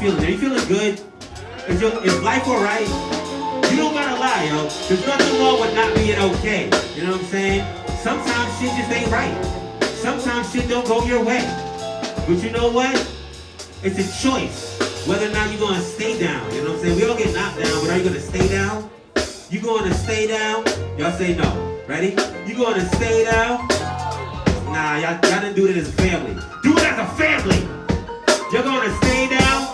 feeling? Are you feeling good? Is life all right? You don't gotta lie, yo. There's nothing wrong with not being okay. You know what I'm saying? Sometimes shit just ain't right. Sometimes shit don't go your way. But you know what? It's a choice whether or not you're gonna stay down. You know what I'm saying? We all get knocked down, but are you gonna stay down? You gonna stay down? Y'all say no. Ready? You gonna stay down? Nah, y'all didn't do it as a family. Do it as a family. You're gonna stay down?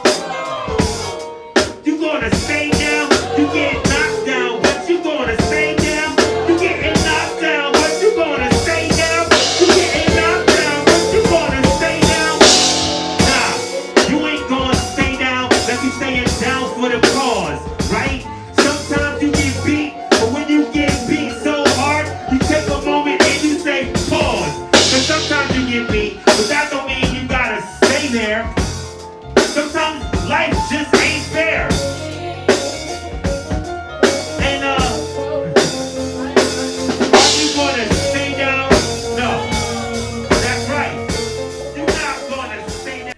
You gonna stay down? You get knocked down, but you gonna stay down? You getting knocked down, but you gonna stay down? You getting knocked down, but you gonna stay down? Nah, you ain't gonna stay down unless you staying down for the cause, right? Sometimes you get beat, but when you get beat so hard, you take a moment and you say pause. Cause sometimes you get beat, but that don't mean you gotta stay there. Sometimes life just ain't fair. And are you gonna stay down? No. That's right. You're not gonna stay down.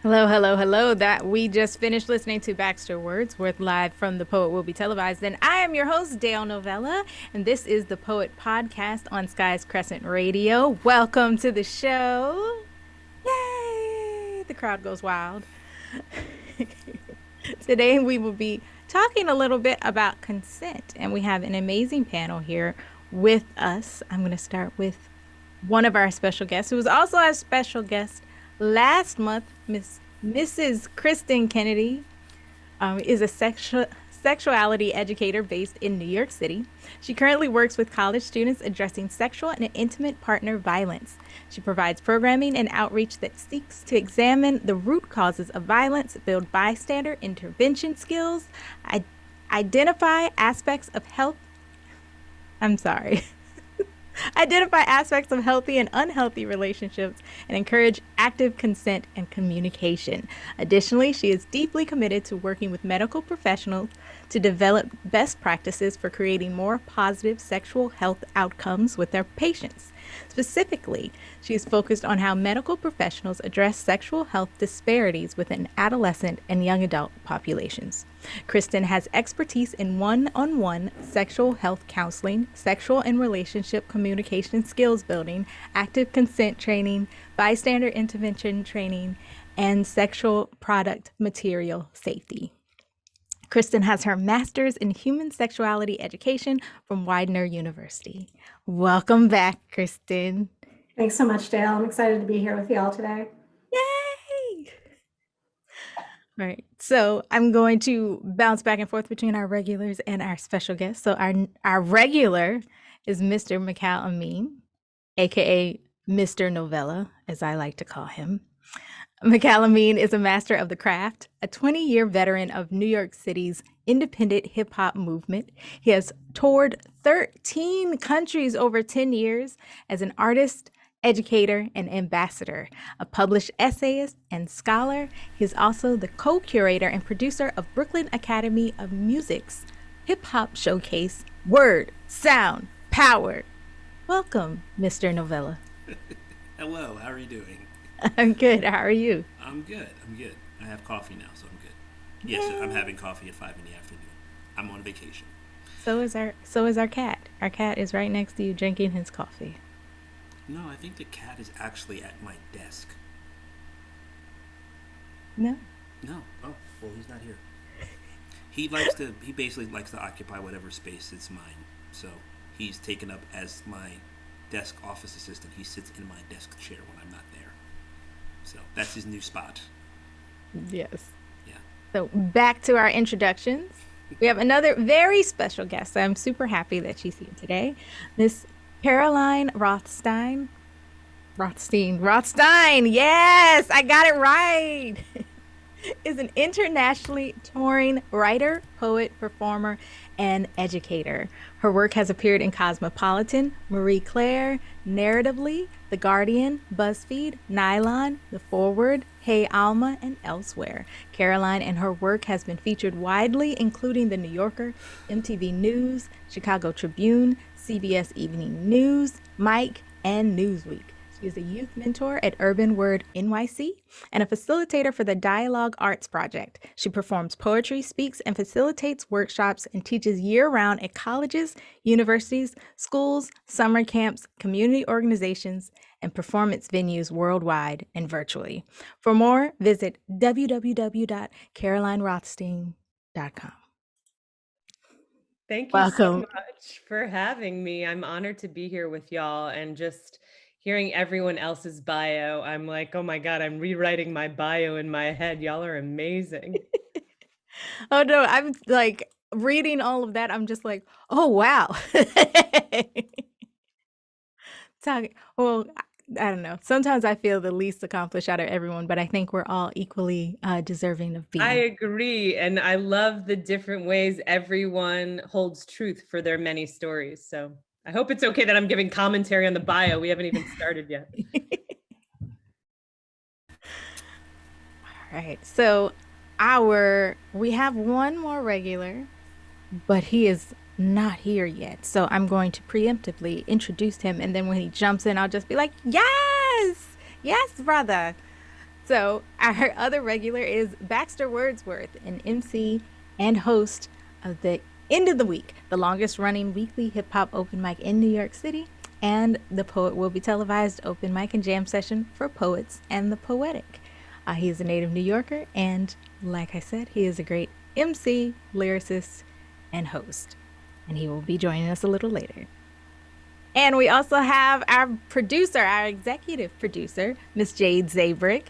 Hello, hello, hello. That we just finished listening to Baxter Wordsworth live from the Poet Will Be Televised. And I am your host, Dale Novella, and this is the Poet Podcast on Skye's Crescent Radio. Welcome to the show. Yay! The crowd goes wild. Today we will be talking a little bit about consent, and we have an amazing panel here with us. I'm going to start with one of our special guests, who was also our special guest last month. Mrs. Cristen Kennedy is a sexuality educator based in New York City. She currently works with college students addressing sexual and intimate partner violence. She provides programming and outreach that seeks to examine the root causes of violence, build bystander intervention skills, identify aspects of healthy and unhealthy relationships, and encourage active consent and communication. Additionally, she is deeply committed to working with medical professionals to develop best practices for creating more positive sexual health outcomes with their patients. Specifically, she is focused on how medical professionals address sexual health disparities within adolescent and young adult populations. Cristen has expertise in one-on-one sexual health counseling, sexual and relationship communication skills building, active consent training, bystander intervention training, and sexual product material safety. Cristen has her master's in human sexuality education from Widener University. Welcome back, Cristen. Thanks so much, Dale. I'm excited to be here with y'all today. Yay! All right, so I'm going to bounce back and forth between our regulars and our special guests. So our regular is Mr. Mikal Amin, aka Mr. Novella, as I like to call him. Mikal Amin is a master of the craft, a 20-year veteran of New York City's independent hip-hop movement. He has toured 13 countries over 10 years as an artist, educator, and ambassador, a published essayist and scholar. He is also the co-curator and producer of Brooklyn Academy of Music's hip-hop showcase, Word, Sound, Power. Welcome, Mr. Novella. Hello, how are you doing? I'm good. How are you? I'm good. I have coffee now, so I'm good. Yes, I'm having coffee at 5 in the afternoon. I'm on vacation. So is our cat. Our cat is right next to you drinking his coffee. No, I think the cat is actually at my desk. No. No. Oh, well, he's not here. He basically likes to occupy whatever space is mine. So he's taken up as my desk office assistant. He sits in my desk chair when I'm not there. So that's his new spot. Yes. Yeah. So back to our introductions. We have another very special guest. I'm super happy that she's here today. Miss Caroline Rothstein. Yes, I got it right. Is an internationally touring writer, poet, performer, and educator. Her work has appeared in Cosmopolitan, Marie Claire, Narratively, The Guardian, BuzzFeed, Nylon, The Forward, Hey Alma, and elsewhere. Caroline and her work has been featured widely, including The New Yorker, MTV News, Chicago Tribune, CBS Evening News, Mike, and Newsweek. She is a youth mentor at Urban Word NYC and a facilitator for the Dialogue Arts Project. She performs poetry, speaks, and facilitates workshops and teaches year-round at colleges, universities, schools, summer camps, community organizations, and performance venues worldwide and virtually. For more, visit www.carolinerothstein.com. Thank you so Welcome. much for having me. I'm honored to be here with y'all, and just hearing everyone else's bio, I'm like, oh my God, I'm rewriting my bio in my head. Y'all are amazing. Oh no, I'm like reading all of that. I'm just like, oh wow. Well, I don't know. Sometimes I feel the least accomplished out of everyone, but I think we're all equally deserving of being. I agree. And I love the different ways everyone holds truth for their many stories. So I hope it's okay that I'm giving commentary on the bio. We haven't even started yet. All right. So we have one more regular, but he is not here yet. So I'm going to preemptively introduce him. And then when he jumps in, I'll just be like, yes, brother. So our other regular is Baxter Wordsworth, an MC and host of the End of the Week, the longest running weekly hip hop open mic in New York City, and the Poet Will Be Televised open mic and jam session for poets and the poetic. He is a native New Yorker, and like I said, he is a great MC, lyricist, and host. And he will be joining us a little later. And we also have our producer, our executive producer, Miss Jade Zabric.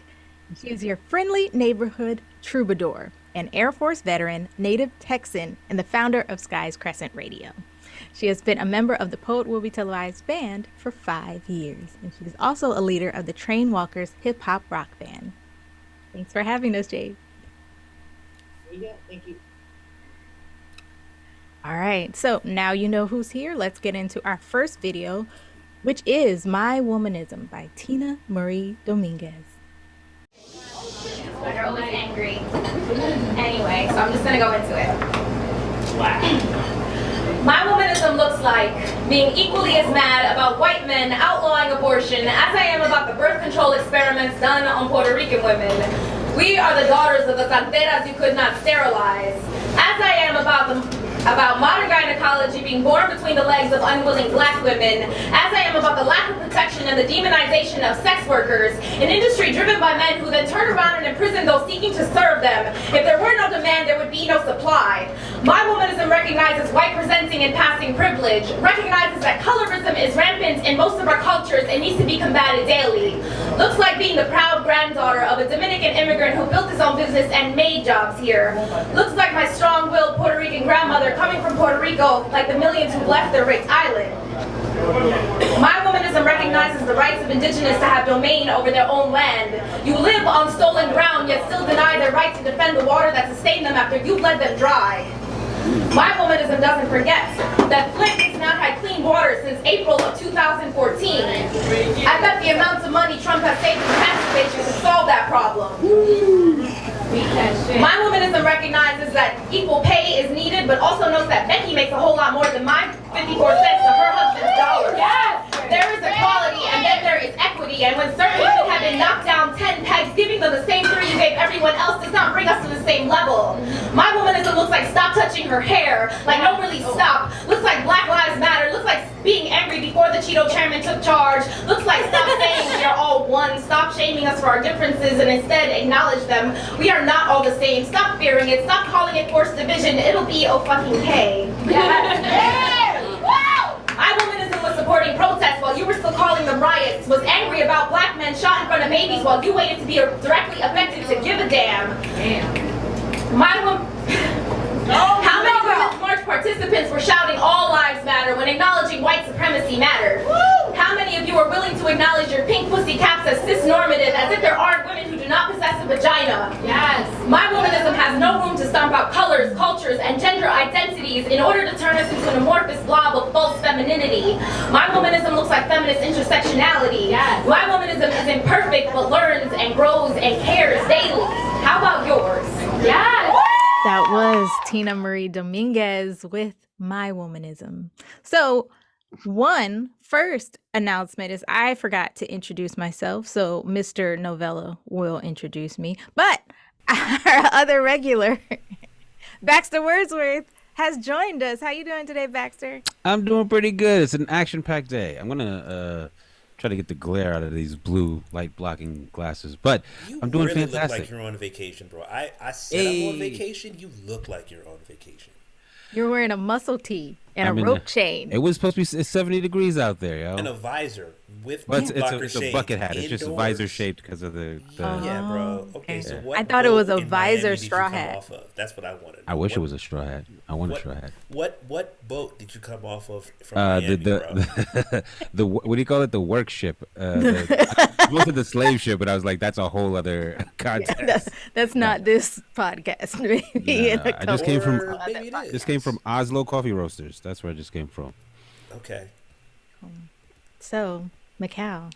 She is your friendly neighborhood troubadour, an Air Force veteran, native Texan, and the founder of Skye's Crescent Radio. She has been a member of the Poet Will Be Televised band for 5 years, and she is also a leader of the Train Walkers hip hop rock band. Thanks for having us, Jade. Yeah, thank you. All right, so now you know who's here. Let's get into our first video, which is My Womanism by Tina Marie Dominguez. They're always angry. Anyway, so I'm just gonna go into it. My womanism looks like being equally as mad about white men outlawing abortion as I am about the birth control experiments done on Puerto Rican women. We are the daughters of the santeras you could not sterilize. As I am about modern gynecology being born between the legs of unwilling black women, as I am about the lack of protection and the demonization of sex workers, an industry driven by men who then turn around and imprison those seeking to serve them. If there were no demand, there would be no supply. My womanism recognizes white presenting and passing privilege, recognizes that colorism is rampant in most of our cultures and needs to be combated daily. Looks like being the proud granddaughter of a Dominican immigrant who built his own business and made jobs here. Looks like my strong-willed Puerto Rican grandmother coming from Puerto Rico, like the millions who left their raped island. My womanism recognizes the rights of indigenous to have domain over their own land. You live on stolen ground, yet still deny their right to defend the water that sustained them after you bled them dry. My womanism doesn't forget that Flint has not had clean water since April of 2014. I bet the amounts of money Trump has saved in transportation could solve that problem. My womanism recognizes that equal pay is needed, but also knows that Becky makes a whole lot more than my 54 cents to her husband's dollar. Yes! There is equality, and then there is equity, and when certain women have been knocked down 10 pegs, giving them the same 3 you gave everyone else does not bring us to the same level. My womanism looks like stop touching her hair, like no really stop. Looks like Black Lives Matter, looks like being angry before the Cheeto chairman took charge. Looks like stop saying we are all one, stop shaming us for our differences and instead acknowledge them. We are not all the same. Stop fearing it, stop calling it forced division, it'll be O-fucking-K. My womanism was supporting protests while you were still calling them riots, was angry about black men shot in front of babies while you waited to be directly affected to give a damn. How many Women's March participants were shouting all lives matter when acknowledging white supremacy mattered? How many of you are willing to acknowledge your pink pussy caps as cis-normative, as if there aren't women who do not possess a vagina? Yes. My womanism has no room to stomp out colors, cultures, and gender identities in order to turn us into an amorphous blob of false femininity. My womanism looks like feminist intersectionality. Yes. My womanism is imperfect but learns and grows and cares daily. How about yours? Yes. That was Tina Marie Dominguez with My Womanism. So One first announcement is I forgot to introduce myself, so Mr. Novella will introduce me. But our other regular, Baxter Wordsworth, has joined us. How you doing today, Baxter? I'm doing pretty good. It's an action-packed day. I'm gonna try to get the glare out of these blue light blocking glasses, but You I'm doing really look fantastic. like you're on vacation, bro. I said I'm on vacation. You look like you're on vacation. You're wearing a muscle tee and I'm a in rope the- chain. It was supposed to be 70 degrees out there, yo. And a visor with But blocker it's a shades bucket hat. It's just indoors. visor shaped because of the. Yeah, bro. Oh, Okay, so okay. what I thought it was boat a in Miami visor did you straw come hat. off of? That's what I wanted. I wish it was a straw hat. I want a what, straw hat. What boat did you come off of from Miami, bro? The what do you call it? The work ship. Most of the slave ship, but I was like, that's a whole other context. That's not this podcast. Maybe in a I just came from. Or maybe it is. This came from Oslo Coffee Roasters. That's where I just came from. Okay. So, Mikal,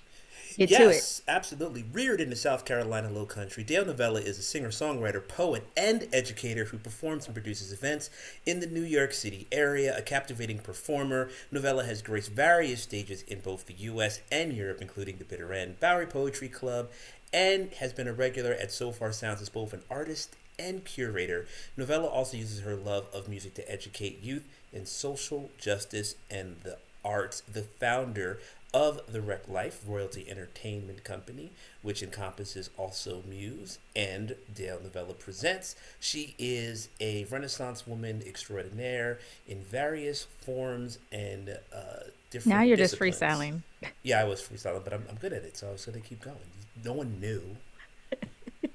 get to it. Yes, absolutely. Reared in the South Carolina Low Country, Dale Novella is a singer-songwriter, poet, and educator who performs and produces events in the New York City area. A captivating performer, Novella has graced various stages in both the U.S. and Europe, including the Bitter End, Bowery Poetry Club, and has been a regular at So Far Sounds as both an artist and curator. Novella also uses her love of music to educate youth in social justice and the arts. The founder of the Wreck Life Royalty Entertainment Company, which encompasses Also Muse and Dale Novella Presents. She is a Renaissance woman extraordinaire in various forms and different Now you're just disciplines. freestyling. Yeah, I was freestyling, but I'm good at it, so I was going to keep going. No one knew.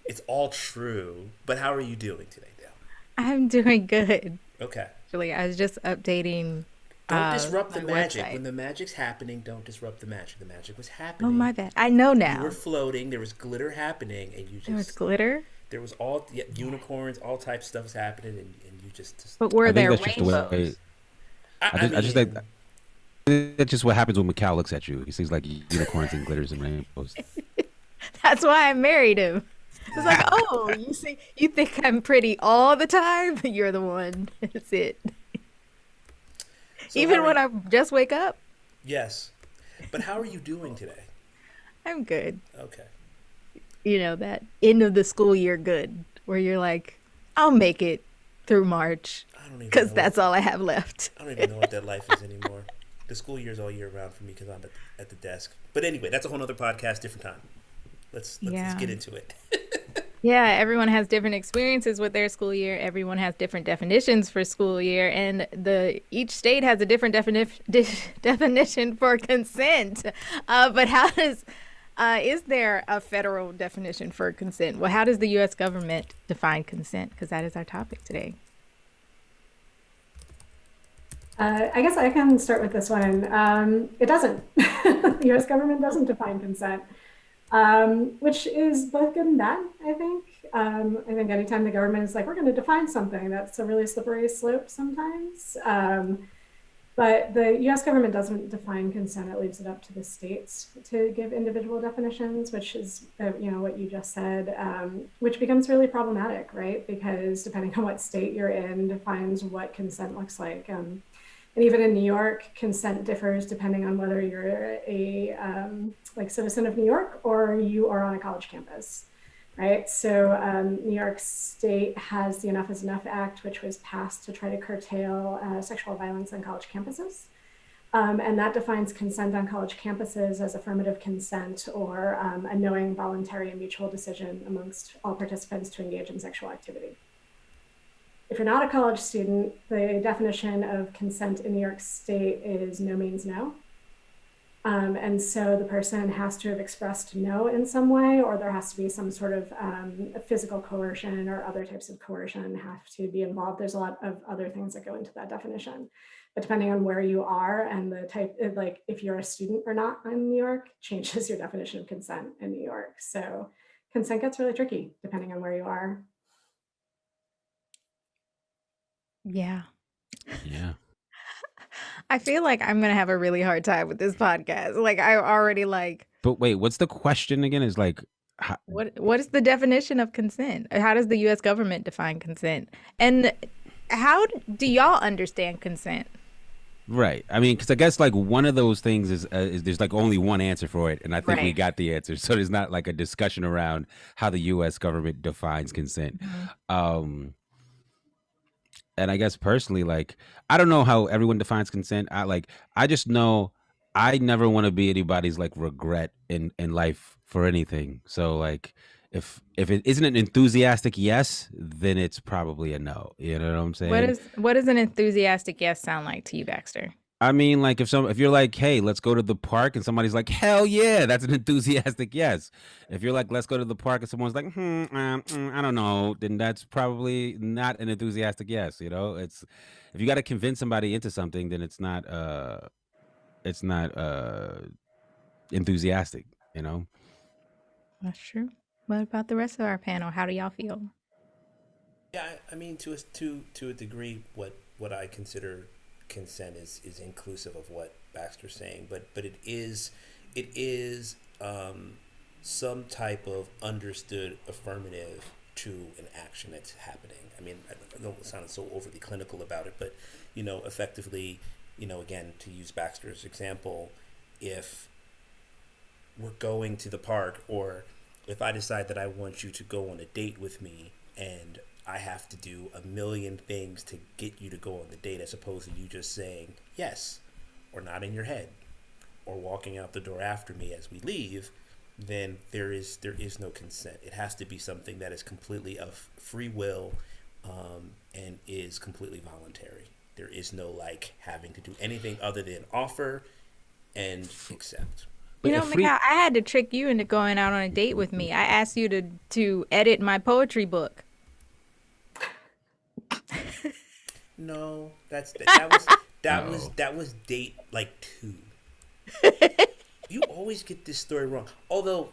It's all true. But how are you doing today, Dale? I'm doing good. Okay. Actually, I was just updating. Don't disrupt the my magic. website. When the magic's happening, don't disrupt the magic. The magic was happening. Oh, my bad. I know You now. were floating. There was glitter happening, and you just There was glitter, there was all unicorns, all types of stuff was happening, and you just but were I there think that's just the way. rainbows? I just like. That's just what happens when Mikal looks at you. He sees like unicorns and glitters and rainbows. That's why I married him. It's like, oh, you think I'm pretty all the time? You're the one. That's it. So Even how are when you- I just wake up, yes, but how are you doing today? I'm good. Okay. You know, that end of the school year good, where you're like, I'll make it through March I don't even because know that's all I have left. I don't even know what that life is anymore. The school year's all year round for me because I'm at the desk. But anyway, that's a whole other podcast, different time. Let's Yeah. get into it. Yeah, everyone has different experiences with their school year. Everyone has different definitions for school year, and each state has a different definition for consent. But how does is there a federal definition for consent? Well, how does the U.S. government define consent? Because that is our topic today. I guess I can start with this one. It doesn't. The US government doesn't define consent, which is both good and bad, I think. I think anytime the government is like, we're going to define something, that's a really slippery slope sometimes. But the US government doesn't define consent. It leaves it up to the states to give individual definitions, which is, what you just said, which becomes really problematic, right? Because depending on what state you're in defines what consent looks like. And even in New York, consent differs depending on whether you're a citizen of New York or you are on a college campus, right? So New York State has the Enough is Enough Act, which was passed to try to curtail sexual violence on college campuses. And that defines consent on college campuses as affirmative consent or a knowing, voluntary, and mutual decision amongst all participants to engage in sexual activity. If you're not a college student, the definition of consent in New York State is no means no. And so the person has to have expressed no in some way, or there has to be some sort of physical coercion or other types of coercion have to be involved. There's a lot of other things that go into that definition. But depending on where you are and the type, like if you're a student or not in New York, changes your definition of consent in New York. So consent gets really tricky depending on where you are. Yeah. Yeah. I feel like I'm going to have a really hard time with this podcast. Like I already But wait, what's the question again? Is like, what is the definition of consent? How does the U.S. government define consent? And how do y'all understand consent? Right. I mean, because I guess like one of those things is there's like only one answer for it, and I think we Right. got the answer. So there's not like a discussion around how the U.S. government defines consent. Mhm. Um, and I guess personally, like I don't know how everyone defines consent. I just know I never want to be anybody's like regret in life for anything. So like if it isn't an enthusiastic yes, then it's probably a no. You know what I'm saying? What does an enthusiastic yes sound like to you, Baxter? I mean, like if you're like, hey, let's go to the park, and somebody's like, hell yeah, that's an enthusiastic yes. If you're like, let's go to the park, and someone's like, I don't know, then that's probably not an enthusiastic yes. You know, it's if you got to convince somebody into something, then it's not enthusiastic. You know. That's true. What about the rest of our panel? How do y'all feel? Yeah, I mean, to a degree, what I consider consent is inclusive of what Baxter's saying, but it is some type of understood affirmative to an action that's happening. I mean, I don't sound so overly clinical about it, but effectively, again, to use Baxter's example, if we're going to the park, or if I decide that I want you to go on a date with me, and I have to do a million things to get you to go on the date, as opposed to you just saying yes or nodding your head or walking out the door after me as we leave, then there is no consent. It has to be something that is completely of free will, and is completely voluntary. There is no like having to do anything other than offer and accept. You know, Free, Mikal, I had to trick you into going out on a date with me. I asked you to edit my poetry book. No, that was date like 2. You always get this story wrong. Although,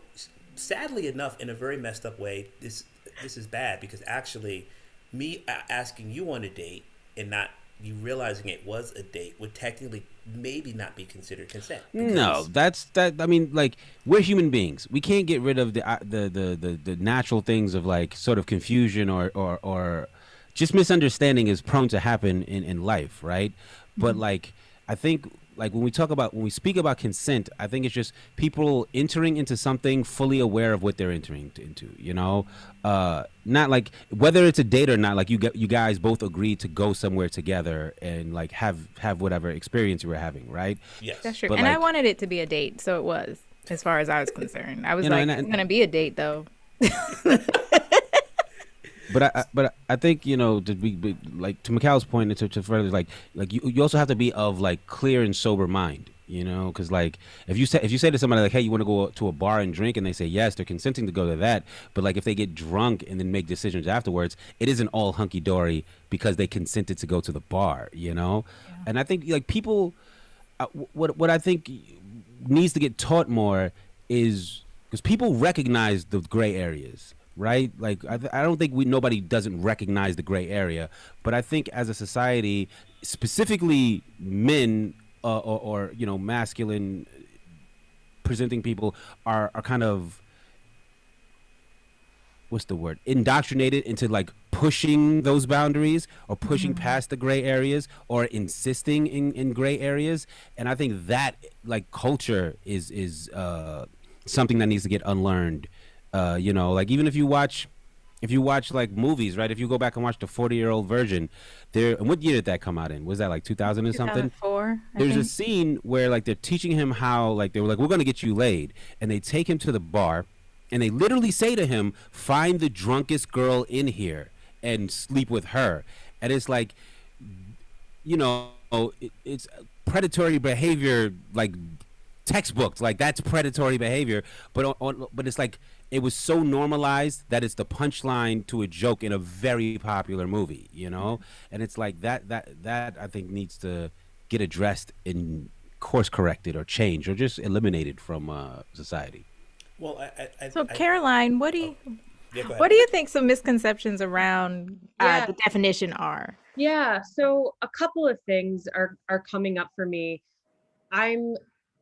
sadly enough, in a very messed up way, this is bad, because actually, me asking you on a date and not you realizing it was a date would technically maybe not be considered consent. no, that's that. I mean, like we're human beings. We can't get rid of the natural things of like sort of confusion or just misunderstanding is prone to happen in life, right? But like I think like when we speak about consent, I think it's just people entering into something fully aware of what they're entering into, you know? Not like whether it's a date or not, like you guys both agreed to go somewhere together and like have whatever experience you were having, right? Yes. That's true. But, And I like- wanted it to be a date, so it was, as far as I was concerned. I was You know, like, and- it's going to be a date, though. But I think to be like to Mikal's point and to further like you also have to be of like clear and sober mind, because like if you say to somebody like, hey, you want to go to a bar and drink, and they say yes, they're consenting to go to that, but like if they get drunk and then make decisions afterwards, it isn't all hunky dory because they consented to go to the bar, And I think like people, what I think needs to get taught more is because people recognize the gray areas. Right, like I don't think nobody doesn't recognize the gray area, but I think as a society, specifically men or masculine presenting people are kind of, what's the word, indoctrinated into like pushing those boundaries or pushing past the gray areas or insisting in gray areas, and I think that like culture is something that needs to get unlearned. Like even if you watch like movies, right? If you go back and watch the 40-year-old version, and what year did that come out in? Was that like 2000 and something? 2004, There's a scene where like they're teaching him how, like they were like, we're gonna get you laid, and they take him to the bar, and they literally say to him, find the drunkest girl in here and sleep with her, and it's like, it's predatory behavior, like textbooks, like that's predatory behavior, but but it's like it was so normalized that it's the punchline to a joke in a very popular movie, and it's like that I think needs to get addressed and course corrected or changed or just eliminated from society. Well, So, Caroline, what do you yeah, go ahead. what do you think some misconceptions around Yeah. the definition are? Yeah, so a couple of things are coming up for me.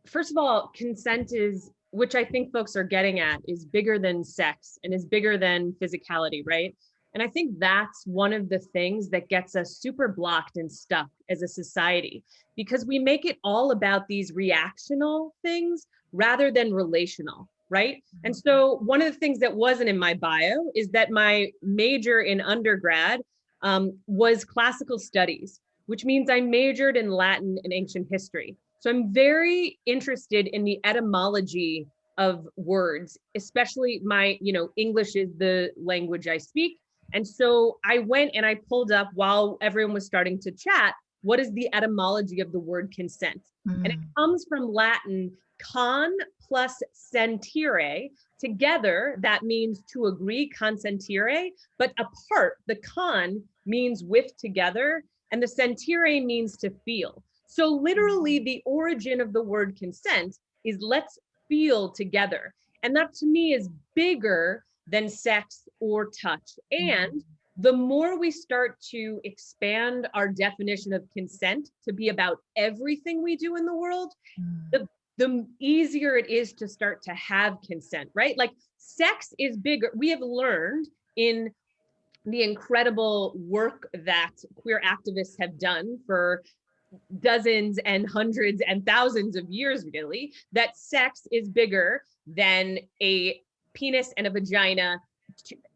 First of all, consent is, which I think folks are getting at, is bigger than sex and is bigger than physicality, right? And I think that's one of the things that gets us super blocked and stuck as a society, because we make it all about these reactional things rather than relational, right? And so one of the things that wasn't in my bio is that my major in undergrad was classical studies, which means I majored in Latin and ancient history. So I'm very interested in the etymology of words, especially my, English is the language I speak. And so I went and I pulled up, while everyone was starting to chat, what is the etymology of the word consent? And it comes from Latin con plus sentire. Together, that means to agree, consentire, but apart, the con means with together, and the sentire means to feel. So literally the origin of the word consent is let's feel together. And that to me is bigger than sex or touch. And the more we start to expand our definition of consent to be about everything we do in the world, the easier it is to start to have consent, right? Like sex is bigger. We have learned in the incredible work that queer activists have done for dozens and hundreds and thousands of years, really, that sex is bigger than a penis and a vagina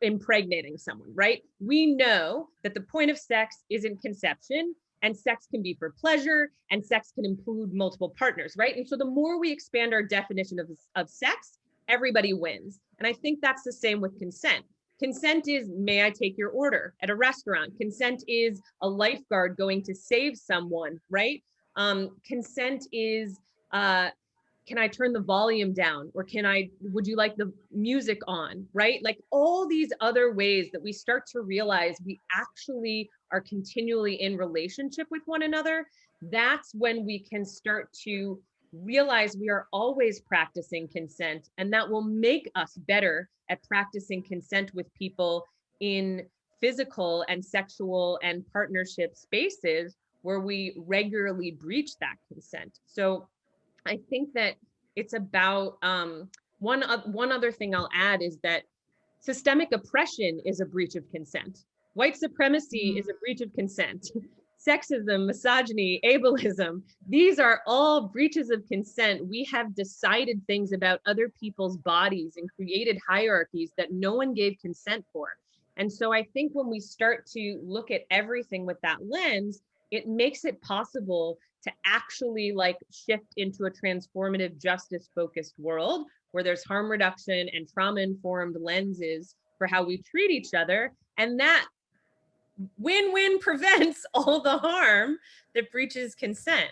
impregnating someone, right? We know that the point of sex isn't conception, and sex can be for pleasure, and sex can include multiple partners, right? And so the more we expand our definition of sex, everybody wins. And I think that's the same with consent. Consent is, may I take your order at a restaurant? Consent is a lifeguard going to save someone, right? Consent is, can I turn the volume down? Or would you like the music on, right? Like all these other ways that we start to realize we actually are continually in relationship with one another. That's when we can start to realize we are always practicing consent, and that will make us better at practicing consent with people in physical and sexual and partnership spaces where we regularly breach that consent. So I think that it's about one other thing I'll add is that systemic oppression is a breach of consent. White supremacy is a breach of consent. Sexism, misogyny, ableism, these are all breaches of consent. We have decided things about other people's bodies and created hierarchies that no one gave consent for. And so I think when we start to look at everything with that lens, it makes it possible to actually like shift into a transformative justice focused world where there's harm reduction and trauma informed lenses for how we treat each other. And that win-win prevents all the harm that breaches consent.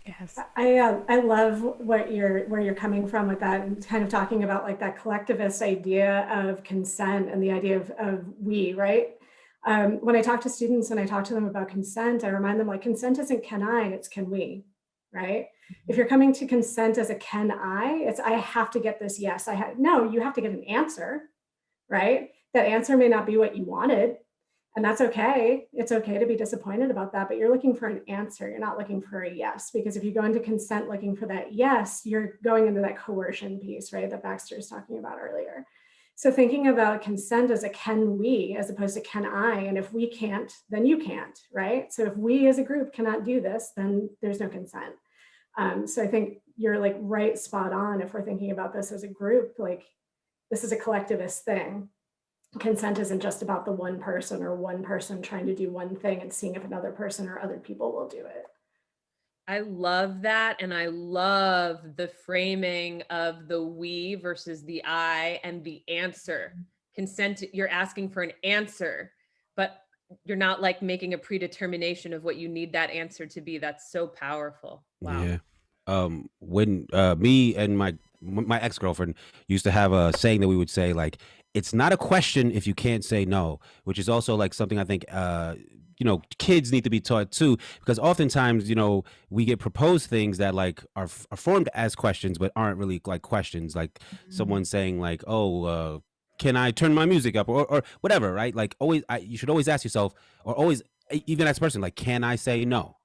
Yes. I love where you're coming from with that, and kind of talking about like that collectivist idea of consent and the idea of we, right? When I talk to students and I talk to them about consent, I remind them like consent isn't can I, it's can we, right? If you're coming to consent as a can I, it's I have to get this yes. No, you have to get an answer, right? That answer may not be what you wanted, and that's okay. It's okay to be disappointed about that, but you're looking for an answer. You're not looking for a yes, because if you go into consent looking for that yes, you're going into that coercion piece, right? That Baxter was talking about earlier. So thinking about consent as a can we, as opposed to can I, and if we can't, then you can't, right? So if we as a group cannot do this, then there's no consent. So I think you're like right spot on. If we're thinking about this as a group, like this is a collectivist thing. Consent isn't just about the one person trying to do one thing and seeing if another person or other people will do it. I love that. And I love the framing of the we versus the I and the answer. Consent, you're asking for an answer, but you're not like making a predetermination of what you need that answer to be. That's so powerful. Wow. Yeah. When me and my ex-girlfriend used to have a saying that we would say, like, it's not a question if you can't say no, which is also like something I think kids need to be taught too, because oftentimes we get proposed things that like are formed as questions but aren't really like questions, like someone saying like, oh, can I turn my music up, or whatever, right? Like always, you should always ask yourself, or always, even as a person, like, can I say no?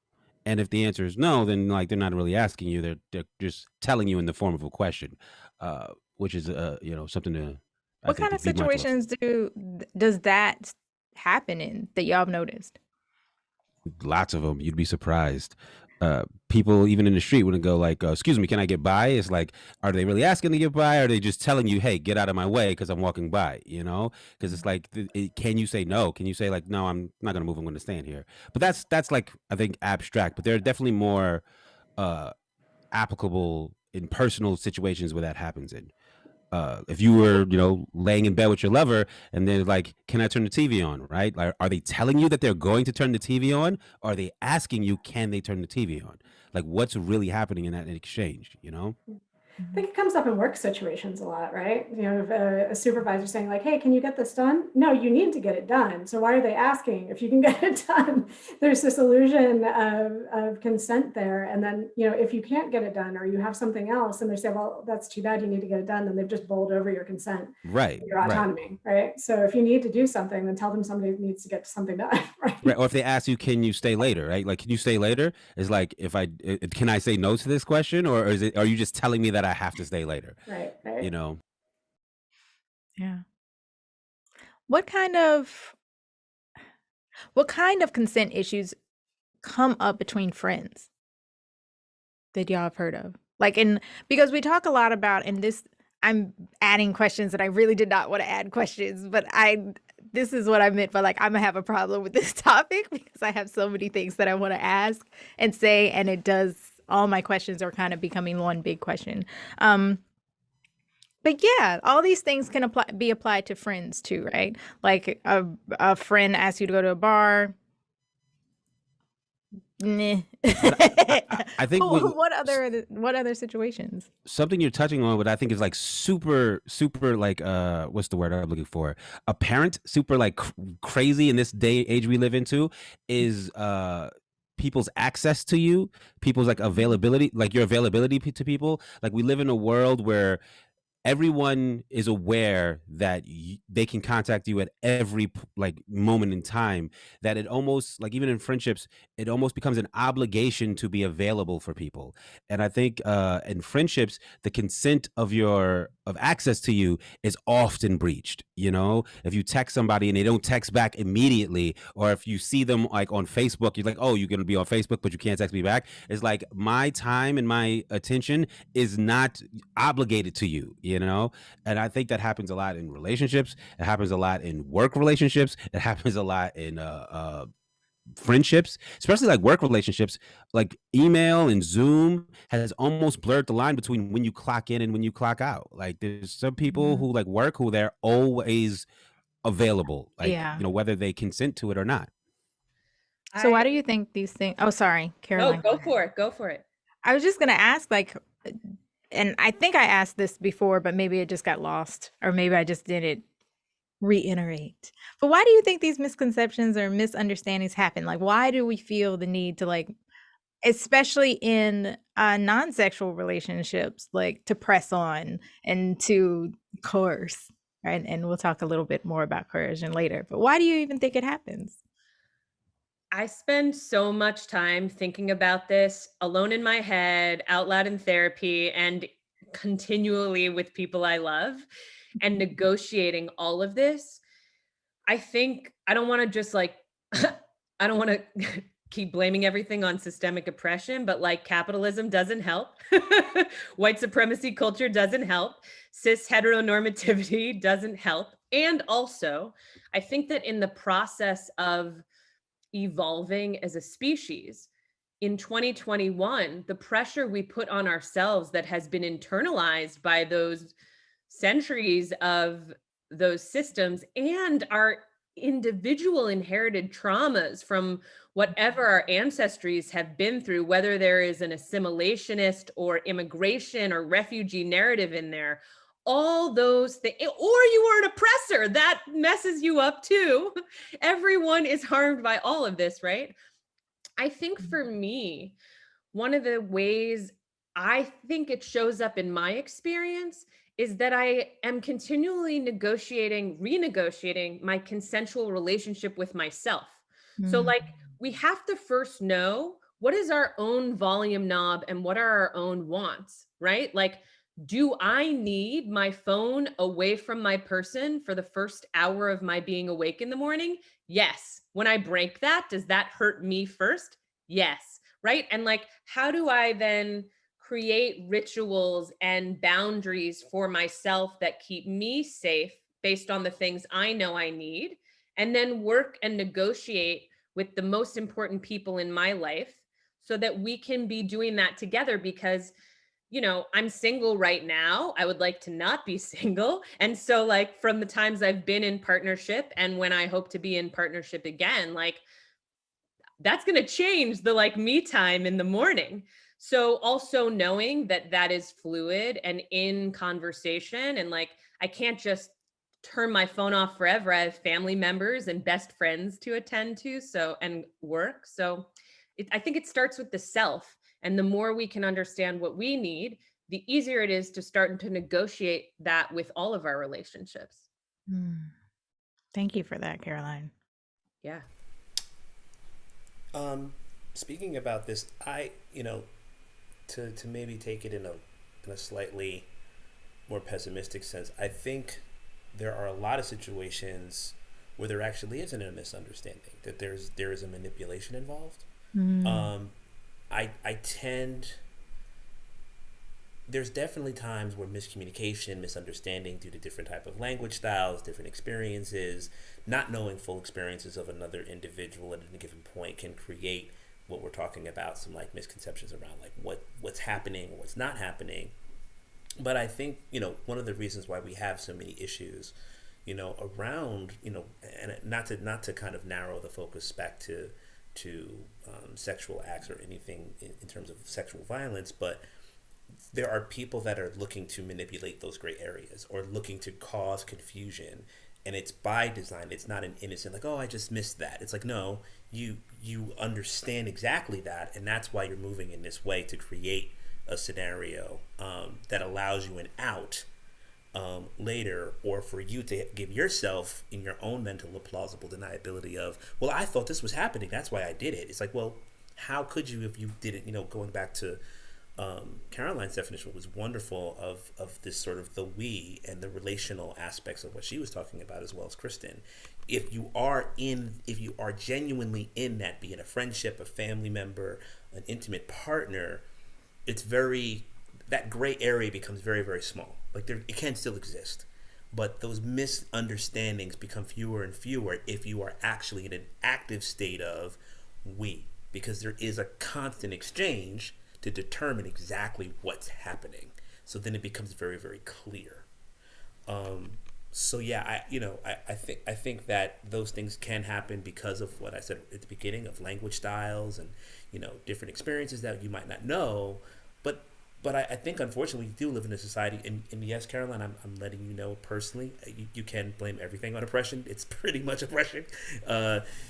And if the answer is no, then like they're not really asking you; they're just telling you in the form of a question, which is something to What kind of Be mindful of. situations does that happen in that y'all have noticed? Lots of them. You'd be surprised. People even in the street wouldn't go like, "Excuse me, can I get by?" It's like, are they really asking to get by? Or are they just telling you, "Hey, get out of my way because I'm walking by"? You know, because it's like, can you say no? Can you say like, "No, I'm not gonna move. I'm gonna stand here"? But that's like, I think, abstract. But there are definitely more uh, applicable in personal situations where that happens in. If you were, laying in bed with your lover and they're like, "Can I turn the TV on?" Right? Like, are they telling you that they're going to turn the TV on? Or are they asking you, can they turn the TV on? Like, what's really happening in that exchange, I think it comes up in work situations a lot, right? If a supervisor saying like, "Hey, can you get this done?" No, you need to get it done. So why are they asking if you can get it done? There's this illusion of consent there. And then, if you can't get it done or you have something else and they say, "Well, that's too bad, you need to get it done," then they've just bowled over your consent, Right. your autonomy, right? So if you need to do something, then tell them somebody needs to get something done, right? Right. Or if they ask you, "Can you stay later?" Right? Like, can you stay later? It's like, can I say no to this question? Or are you just telling me that I have to stay later? Right. Yeah. What kind of consent issues come up between friends that y'all have heard of? Like, because we talk a lot about, and this, I'm adding questions that I really did not want to add questions, but this is what I meant by like, I'm gonna have a problem with this topic because I have so many things that I want to ask and say, and all my questions are kind of becoming one big question. But yeah, all these things can be applied to friends too, right? Like a friend asks you to go to a bar. Nah. I think what other situations? something you're touching on, what I think is like super, super like what's the word I'm looking for? Apparent, super like crazy in this day age we live into is people's access to you, people's like availability, like your availability to people. Like, we live in a world where everyone is aware that they can contact you at every like moment in time, that it almost, like, even in friendships, it almost becomes an obligation to be available for people. And I think in friendships, the consent of access to you is often breached. If you text somebody and they don't text back immediately, or if you see them like on Facebook, you're like, "Oh, you're gonna be on Facebook but you can't text me back." It's like, my time and my attention is not obligated to you. And I think that happens a lot in relationships. It happens a lot in work relationships. It happens a lot in friendships, especially like work relationships. Like, email and Zoom has almost blurred the line between when you clock in and when you clock out. Like, there's some people who like work who they're always available, like, whether they consent to it or not. So why do you think these things? Oh, sorry, Caroline. No, go for it. I was just gonna ask, like, and I think I asked this before, but maybe it just got lost, or maybe I just didn't reiterate. But why do you think these misconceptions or misunderstandings happen? Like, why do we feel the need to, like, especially in non-sexual relationships, like, to press on and to coerce, right? And we'll talk a little bit more about coercion later. But why do you even think it happens? I spend so much time thinking about this alone in my head, out loud in therapy, and continually with people I love, and negotiating all of this. I think I don't want to just like, I don't want to keep blaming everything on systemic oppression, but like, capitalism doesn't help. White supremacy culture doesn't help. Cis heteronormativity doesn't help. And also, I think that in the process of evolving as a species in 2021, the pressure we put on ourselves that has been internalized by those centuries of those systems and our individual inherited traumas from whatever our ancestries have been through, whether there is an assimilationist or immigration or refugee narrative in there, all those things, or you are an oppressor, that messes you up too. Everyone is harmed by all of this, right? I think for me, one of the ways I think it shows up in my experience is that I am continually renegotiating my consensual relationship with myself. So like, we have to first know what is our own volume knob and what are our own wants, right? Like, Do I need my phone away from my person for the first hour of my being awake in the morning? Yes. When I break that, does that hurt me first? Yes. Right. And like, how do I then create rituals and boundaries for myself that keep me safe based on the things I know I need? And then work and negotiate with the most important people in my life so that we can be doing that together. Because I'm single right now. I would like to not be single. And so like from the times I've been in partnership and when I hope to be in partnership again, like that's going to change the like me time in the morning. So also knowing that that is fluid and in conversation, and like I can't just turn my phone off forever. I have family members and best friends to attend to, so and work. So I think it starts with the self. And the more we can understand what we need, the easier it is to start to negotiate that with all of our relationships. Thank you for that, Caroline. Yeah. Speaking about this, to maybe take it in a slightly more pessimistic sense, I think there are a lot of situations where there actually isn't a misunderstanding, that there is a manipulation involved. There's definitely times where miscommunication, misunderstanding due to different type of language styles, different experiences, not knowing full experiences of another individual at a given point can create what we're talking about, some like misconceptions around like what's happening or what's not happening. But I think, one of the reasons why we have so many issues, around, and not to kind of narrow the focus back to sexual acts or anything in terms of sexual violence, but there are people that are looking to manipulate those gray areas or looking to cause confusion, and it's by design. It's not an innocent like, oh, I just missed that. It's like, no, you understand exactly that, and that's why you're moving in this way to create a scenario that allows you an out later, or for you to give yourself in your own mental a plausible deniability of, well, I thought this was happening, that's why I did it. It's like, well, how could you if you didn't? Going back to Caroline's definition was wonderful of this sort of the we and the relational aspects of what she was talking about, as well as Cristen. If you are genuinely in that, be it a friendship, a family member, an intimate partner, that gray area becomes very, very small. Like it can still exist, but those misunderstandings become fewer and fewer if you are actually in an active state of we, because there is a constant exchange to determine exactly what's happening. So then it becomes very, very clear. So yeah, I think that those things can happen because of what I said at the beginning of language styles and different experiences that you might not know, but I think unfortunately we do live in a society, and yes, Caroline, I'm letting you know personally, you can blame everything on oppression. It's pretty much oppression,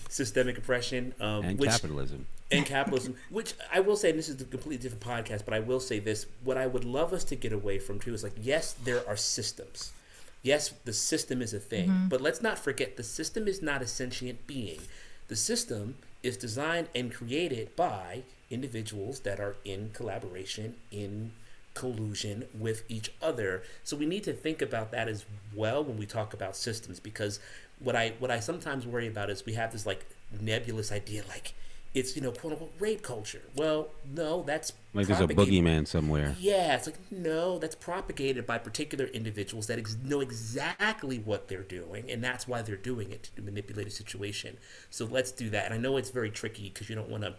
systemic oppression, and capitalism. And capitalism, which I will say, and this is a completely different podcast, but I will say this, what I would love us to get away from too is like, yes, there are systems. Yes, the system is a thing, but let's not forget the system is not a sentient being. The system is designed and created by individuals that are in collaboration, in collusion with each other. So we need to think about that as well when we talk about systems, because what I sometimes worry about is we have this like nebulous idea like it's quote unquote rape culture. Well, no, that's like there's a boogeyman somewhere. Yeah, it's like, no, that's propagated by particular individuals that know exactly what they're doing, and that's why they're doing it, to manipulate a situation. So let's do that. And I know it's very tricky because you don't want to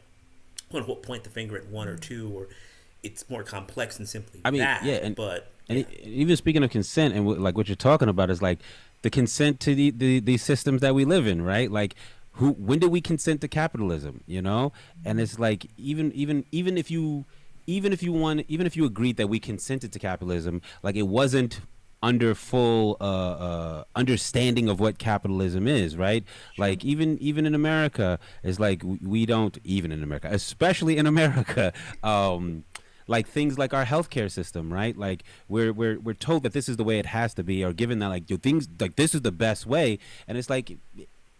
quote unquote point the finger at one or two, or it's more complex than simply that. Yeah, and even speaking of consent and like what you're talking about is like the consent to the systems that we live in, right? Like when did we consent to capitalism, And it's like even if you agreed that we consented to capitalism, like it wasn't under full understanding of what capitalism is, right? Sure. Like even in America, it's like we don't, even in America, especially in America, like things like our healthcare system, right? Like we're told that this is the way it has to be, or given that like things like this is the best way, and it's like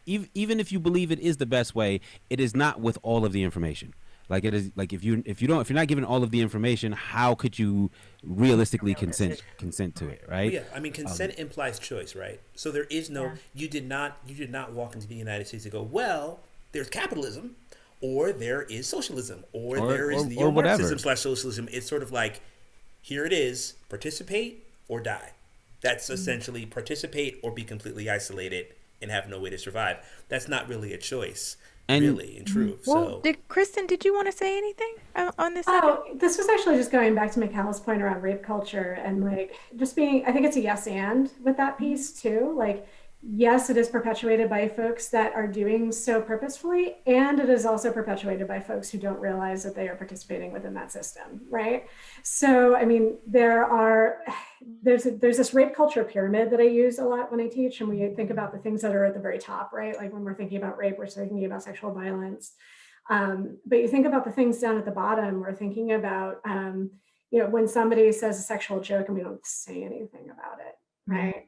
even if you believe it is the best way, it is not with all of the information. Like it is like if you're not given all of the information, how could you realistically consent to it, right? Yeah, I mean, consent implies choice, right? So there is no. You did not walk into the United States and go, well, there's capitalism, or there is socialism, or there is neo-Marxism / socialism. It's sort of like, here it is, participate or die. That's essentially participate or be completely isolated and have no way to survive. That's not really a choice, really, in truth. Well, Cristen, did you want to say anything on this? Oh, this was actually just going back to Mikal's point around rape culture and like just being, I think it's a yes and with that piece too. Like, yes, it is perpetuated by folks that are doing so purposefully, and it is also perpetuated by folks who don't realize that they are participating within that system, right? So, I mean, there's this rape culture pyramid that I use a lot when I teach, and we think about the things that are at the very top, right? Like when we're thinking about rape, we're thinking about sexual violence. But you think about the things down at the bottom, we're thinking about, when somebody says a sexual joke and we don't say anything about it, right?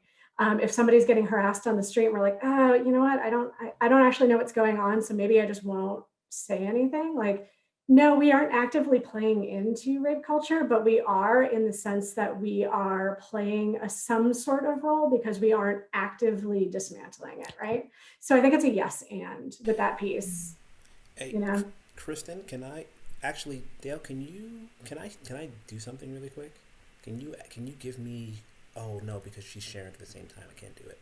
If somebody's getting harassed on the street, we're like, oh, you know what? I don't actually know what's going on, so maybe I just won't say anything. Like, no, we aren't actively playing into rape culture, but we are in the sense that we are playing some sort of role because we aren't actively dismantling it, right? So I think it's a yes and with that piece. Hey, Cristen, can I actually, Dale? Can I do something really quick? Can you give me? Oh no, because she's sharing at the same time. I can't do it.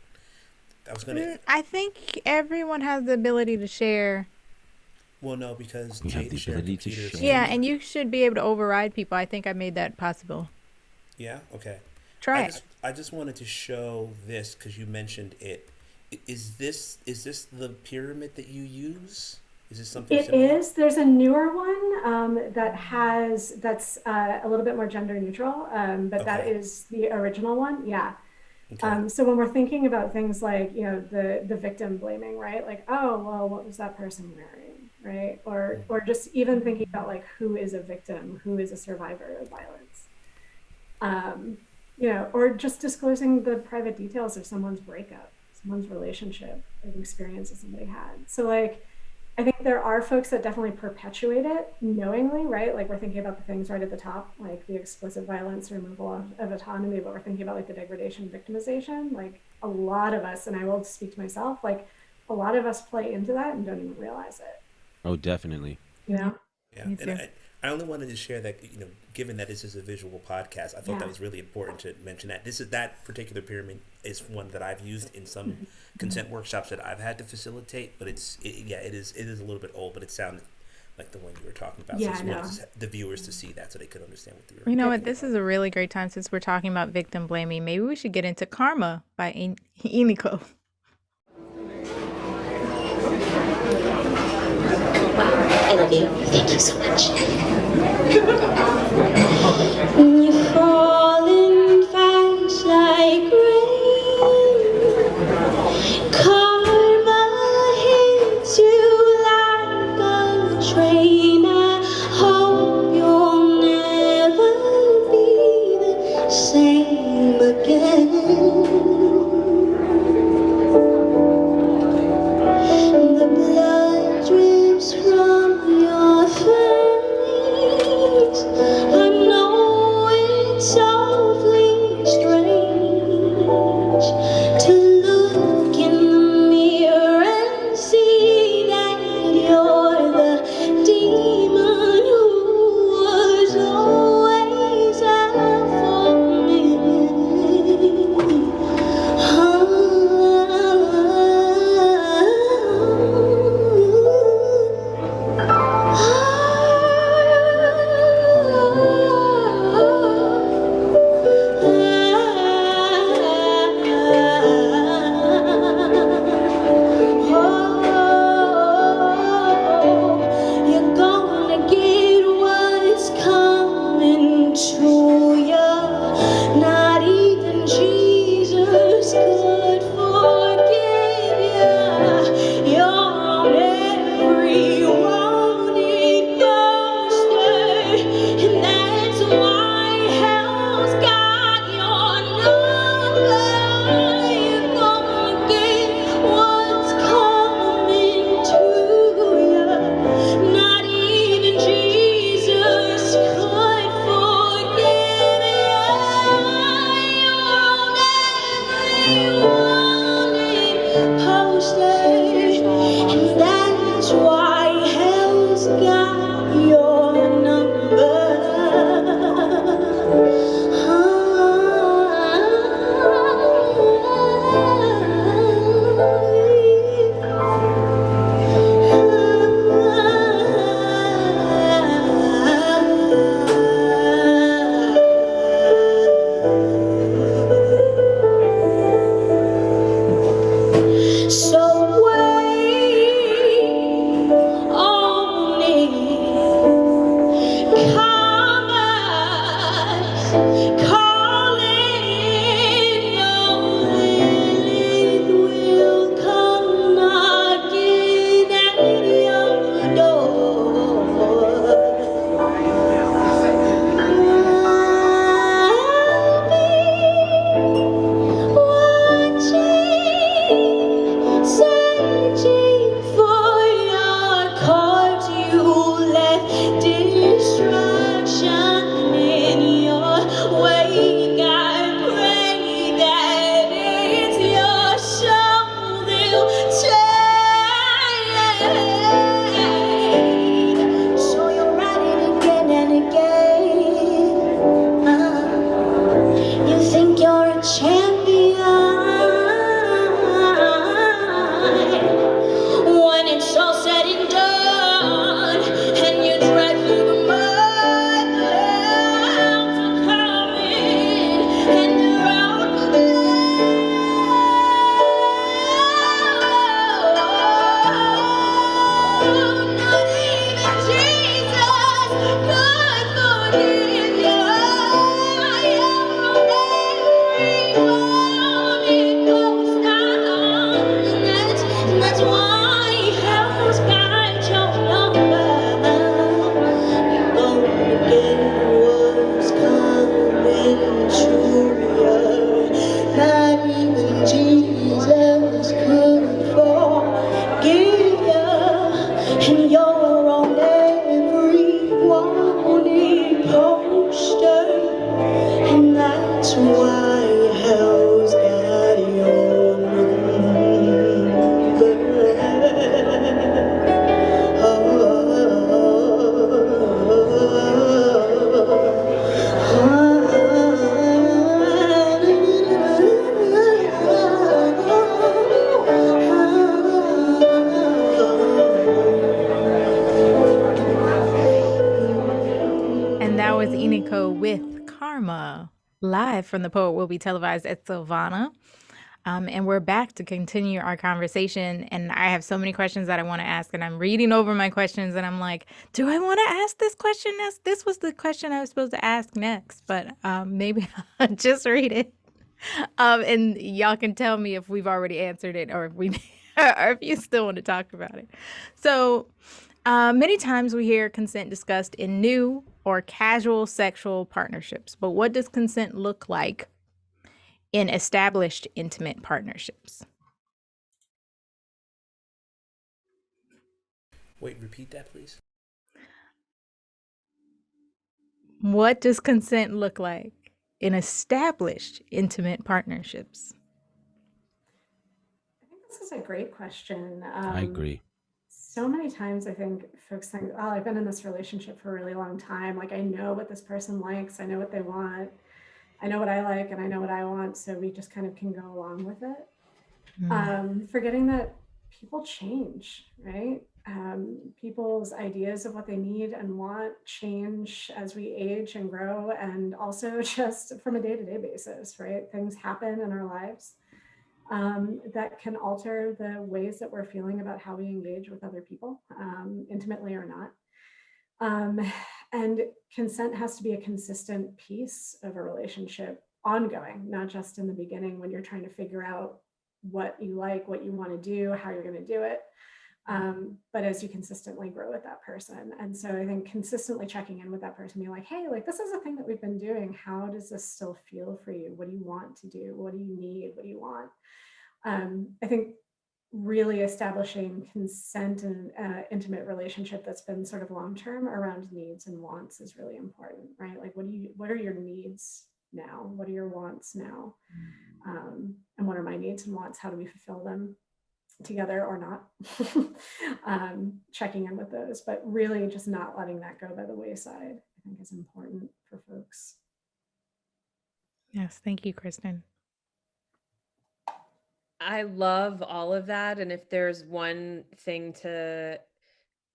I was gonna. I think everyone has the ability to share. Well, no, because We have Jade the shared ability to computers. share. Yeah, and you should be able to override people. I think I made that possible. Yeah. Okay. Try it. I just wanted to show this because you mentioned it. Is this the pyramid that you use? Is this something It similar? is. There's a newer one that's a little bit more gender neutral, but that is the original one. Yeah. Okay. So when we're thinking about things like, the victim blaming, right? Like, oh, well, what was that person wearing, right? Or just even thinking about like, who is a victim, who is a survivor of violence, or just disclosing the private details of someone's breakup, someone's relationship, or the experiences somebody had. So like, I think there are folks that definitely perpetuate it knowingly, right? Like we're thinking about the things right at the top, like the explicit violence, removal of autonomy, but we're thinking about like the degradation, victimization. Like a lot of us, and I will speak to myself, like a lot of us play into that and don't even realize it. Oh, definitely. Yeah, and I only wanted to share that, given that this is a visual podcast, I thought that was really important to mention that. That particular pyramid is one that I've used in some consent workshops that I've had to facilitate, but it is a little bit old, but it sounded like the one you were talking about. Yeah, so I wanted know. the viewers to see that so they could understand what they were You know what? This is a really great time since we're talking about victim blaming. Maybe we should get into Karma by Iniko. I love you. Thank you so much. You're falling fast like rain. Karma hits you like a train. I hope you'll never be the same again. The blood drips from your face. I'm Mexico with Karma, live from the Poet Will Be Televised at Silvana. And we're back to continue our conversation. And I have so many questions that I want to ask. And I'm reading over my questions and I'm like, do I want to ask this question next? This was the question I was supposed to ask next, but maybe I'll just read it. And y'all can tell me if we've already answered it or if we or if you still want to talk about it. So many times we hear consent discussed in new or casual sexual partnerships. But what does consent look like in established intimate partnerships? Wait, repeat that, please. What does consent look like in established intimate partnerships? I think this is a great question. I agree. So many times I think folks think, oh, I've been in this relationship for a really long time. Like, I know what this person likes. I know what they want. I know what I like and I know what I want. So we just kind of can go along with it. Forgetting that people change, right? People's ideas of what they need and want change as we age and grow, and also just from a day-to-day basis, right? Things happen in our lives that can alter the ways that we're feeling about how we engage with other people, intimately or not. And consent has to be a consistent piece of a relationship, ongoing, not just in the beginning when you're trying to figure out what you like, what you want to do, how you're going to do it, but as you consistently grow with that person. And so I think consistently checking in with that person, being like, hey, like, this is a thing that we've been doing. How does this still feel for you? What do you want to do? What do you need? What do you want? I think really establishing consent and intimate relationship that's been sort of long-term around needs and wants is really important, right? Like, what are your needs now? What are your wants now? And what are my needs and wants? How do we fulfill them together or not? Checking in with those, but really just not letting that go by the wayside, I think, is important for folks. Yes, thank you, Cristen. I love all of that. And if there's one thing to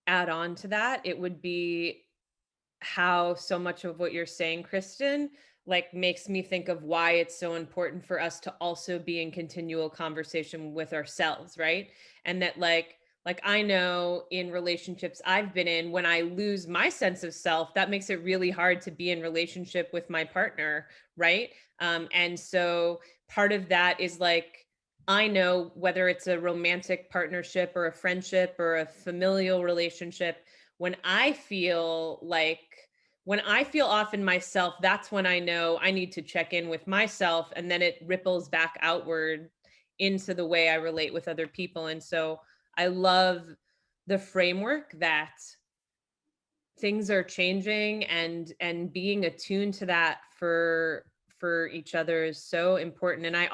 add on to that, it would be how so much of what you're saying, Cristen, like, makes me think of why it's so important for us to also be in continual conversation with ourselves, right? And that like I know in relationships I've been in, when I lose my sense of self, that makes it really hard to be in relationship with my partner, right? And so part of that is like, I know whether it's a romantic partnership or a friendship or a familial relationship, when I feel off in myself, that's when I know I need to check in with myself, and then it ripples back outward into the way I relate with other people. And so I love the framework that things are changing, and being attuned to that for each other is so important. And I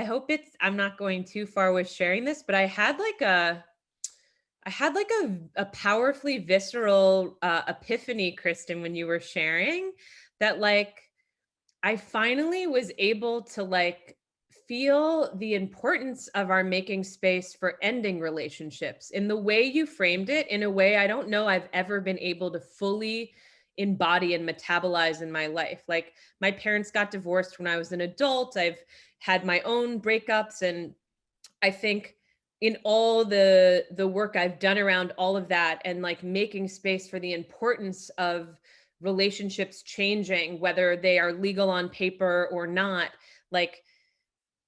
hope I'm not going too far with sharing this, but I had like a powerfully visceral epiphany, Cristen, when you were sharing that, like, I finally was able to like feel the importance of our making space for ending relationships in the way you framed it, in a way I don't know I've ever been able to fully embody and metabolize in my life. Like, my parents got divorced when I was an adult. I've had my own breakups, and I think in all the work I've done around all of that, and like making space for the importance of relationships changing, whether they are legal on paper or not, like,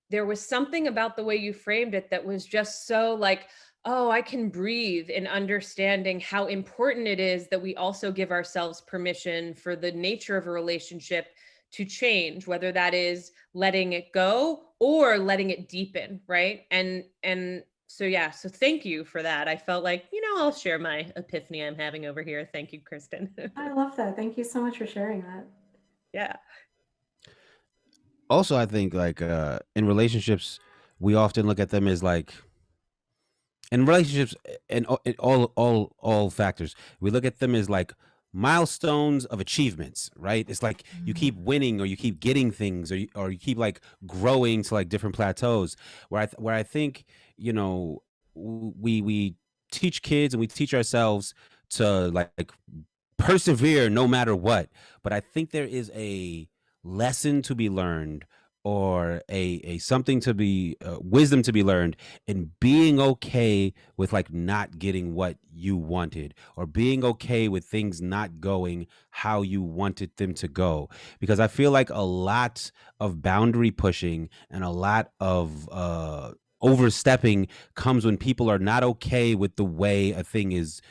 there was something about the way you framed it that was just so like, oh, I can breathe in understanding how important it is that we also give ourselves permission for the nature of a relationship to change, whether that is letting it go or letting it deepen, right? And so, yeah, so thank you for that. I felt like, I'll share my epiphany I'm having over here. Thank you, Cristen. I love that. Thank you so much for sharing that. Yeah. Also, I think like in relationships, we often look at them as like, in relationships and in all factors, we look at them as like milestones of achievements, right? It's like you keep winning, or you keep getting things, or you keep like growing to like different plateaus. Where I think we teach kids and we teach ourselves to like persevere no matter what. But I think there is a lesson to be learned, or a something to be wisdom to be learned in being okay with like not getting what you wanted, or being okay with things not going how you wanted them to go. Because I feel like a lot of boundary pushing and a lot of overstepping comes when people are not okay with the way a thing is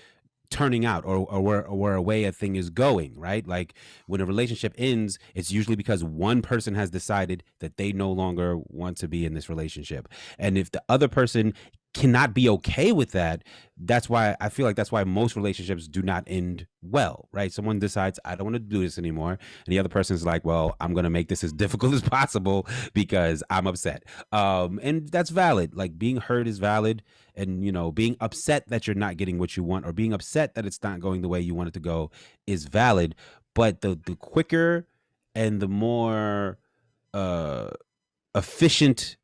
turning out, or where a way a thing is going, right? Like when a relationship ends, it's usually because one person has decided that they no longer want to be in this relationship. And if the other person cannot be okay with that, that's why I feel like that's why most relationships do not end well, right? Someone decides, I don't want to do this anymore, and the other person's like, well, I'm going to make this as difficult as possible because I'm upset. And that's valid. Like being hurt is valid, and being upset that you're not getting what you want, or being upset that it's not going the way you want it to go, is valid. But the quicker and the more efficient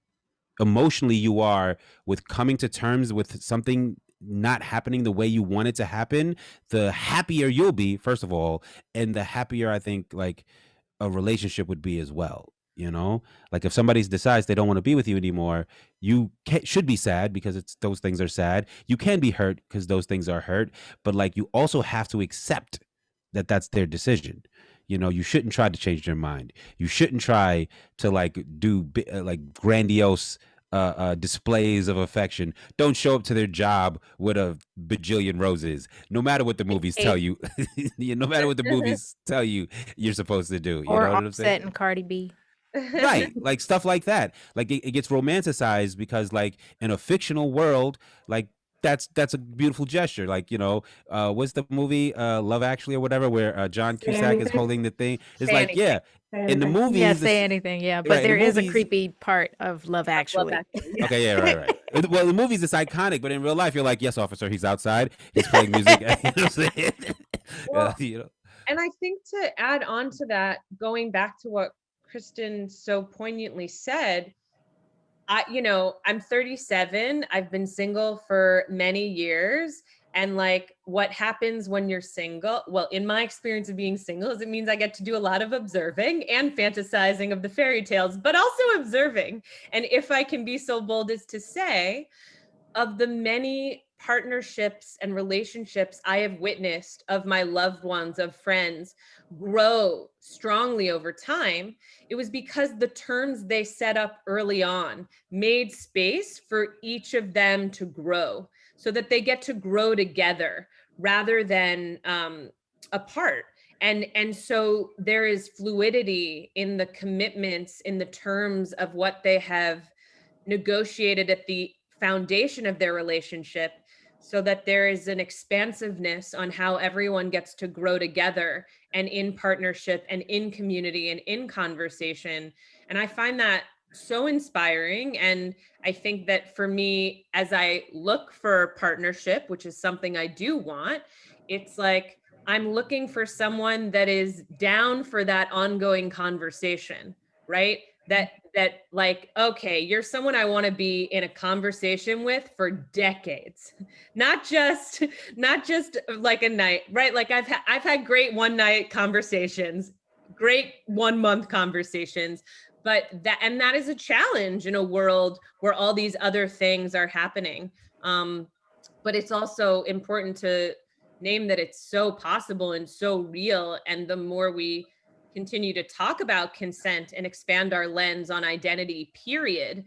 emotionally you are with coming to terms with something not happening the way you want it to happen, the happier you'll be, first of all, and the happier I think like a relationship would be as well. Like if somebody decides they don't want to be with you anymore, you should be sad because those things are sad. You can be hurt because those things are hurt, but like you also have to accept that that's their decision. You shouldn't try to change their mind. You shouldn't try to like do like grandiose displays of affection. Don't show up to their job with a bajillion roses, no matter what the movies tell you. No matter what the movies tell you you're supposed to do. You Or know what I'm saying? Offset and Cardi B. Right, like stuff like that. Like it gets romanticized because like in a fictional world, like that's a beautiful gesture. Like what's the movie Love Actually or whatever, where John Say Cusack is anything. holding the thing. It's Say like, anything. yeah, Say in the anything. movies, Yeah, the say anything. Yeah, but right, in the there is a movies- creepy part of Love Actually. Love Actually. Okay, yeah, right. Well, in the movies it's iconic, but in real life you're like, yes, officer, he's outside, he's playing music. You know what I'm saying? Well, You know? And I think to add on to that, going back to what Cristen so poignantly said, I'm 37. I've been single for many years. And like what happens when you're single? Well, in my experience of being single, is it means I get to do a lot of observing and fantasizing of the fairy tales, but also observing. And if I can be so bold as to say, of the many partnerships and relationships I have witnessed of my loved ones, of friends, grow strongly over time, it was because the terms they set up early on made space for each of them to grow so that they get to grow together rather than apart. And so there is fluidity in the commitments, in the terms of what they have negotiated at the foundation of their relationship, so that there is an expansiveness on how everyone gets to grow together and in partnership and in community and in conversation. And I find that so inspiring. And I think that for me, as I look for partnership, which is something I do want, it's like I'm looking for someone that is down for that ongoing conversation, right? That like, okay, you're someone I want to be in a conversation with for decades, not just like a night, right? Like I've had great one night conversations, great 1 month conversations, but that is a challenge in a world where all these other things are happening. But it's also important to name that it's so possible and so real. And the more we continue to talk about consent and expand our lens on identity, period,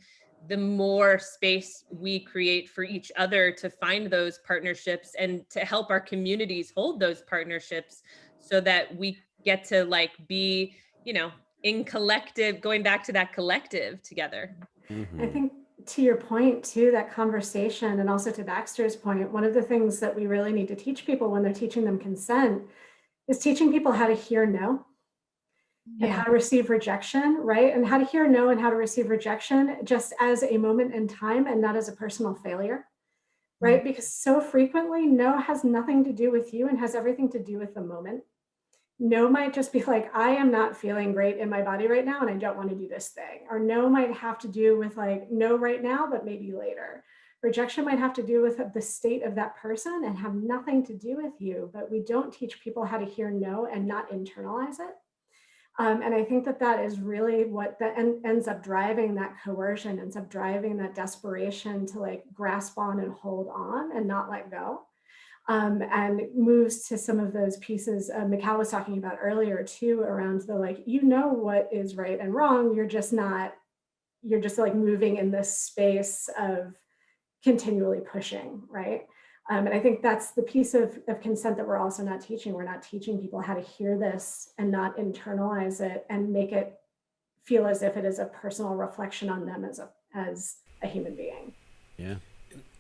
the more space we create for each other to find those partnerships and to help our communities hold those partnerships, so that we get to like be, in collective, going back to that collective together. I think to your point too, that conversation, and also to Baxter's point, one of the things that we really need to teach people when they're teaching them consent is teaching people how to hear no. And how to receive rejection, right? And how to hear no and how to receive rejection just as a moment in time and not as a personal failure, right? Because so frequently, no has nothing to do with you and has everything to do with the moment. No might just be like, I am not feeling great in my body right now and I don't want to do this thing. Or no might have to do with like, no right now, but maybe later, Rejection might have to do with the state of that person and have nothing to do with you, but we don't teach people how to hear no and not internalize it. And I think that that is really what that ends up driving, that coercion, ends up driving that desperation to like grasp on and hold on and not let go. And moves to some of those pieces Mikal was talking about earlier too, around the like, you know what is right and wrong, you're just like moving in this space of continually pushing, right? And I think that's the piece of consent that we're also not teaching. We're not teaching people how to hear this and not internalize it and make it feel as if it is a personal reflection on them as a human being. Yeah.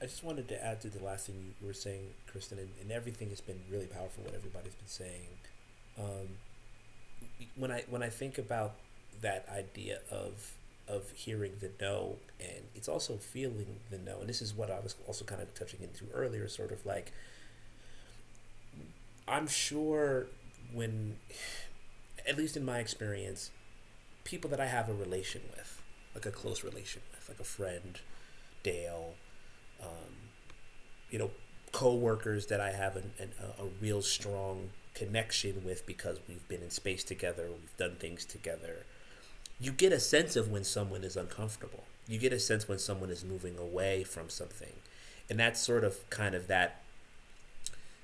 I just wanted to add to the last thing you were saying, Cristen, and everything has been really powerful, what everybody's been saying. When I think about that idea of hearing the no, and it's also feeling the no, and this is what I was also kind of touching into earlier, sort of like, I'm sure when, at least in my experience, people that I have a relation with, like a close relation with, like a friend, Dale, co-workers that I have a real strong connection with because we've been in space together, we've done things together. You get a sense of when someone is uncomfortable. You get a sense when someone is moving away from something. And that's sort of kind of that,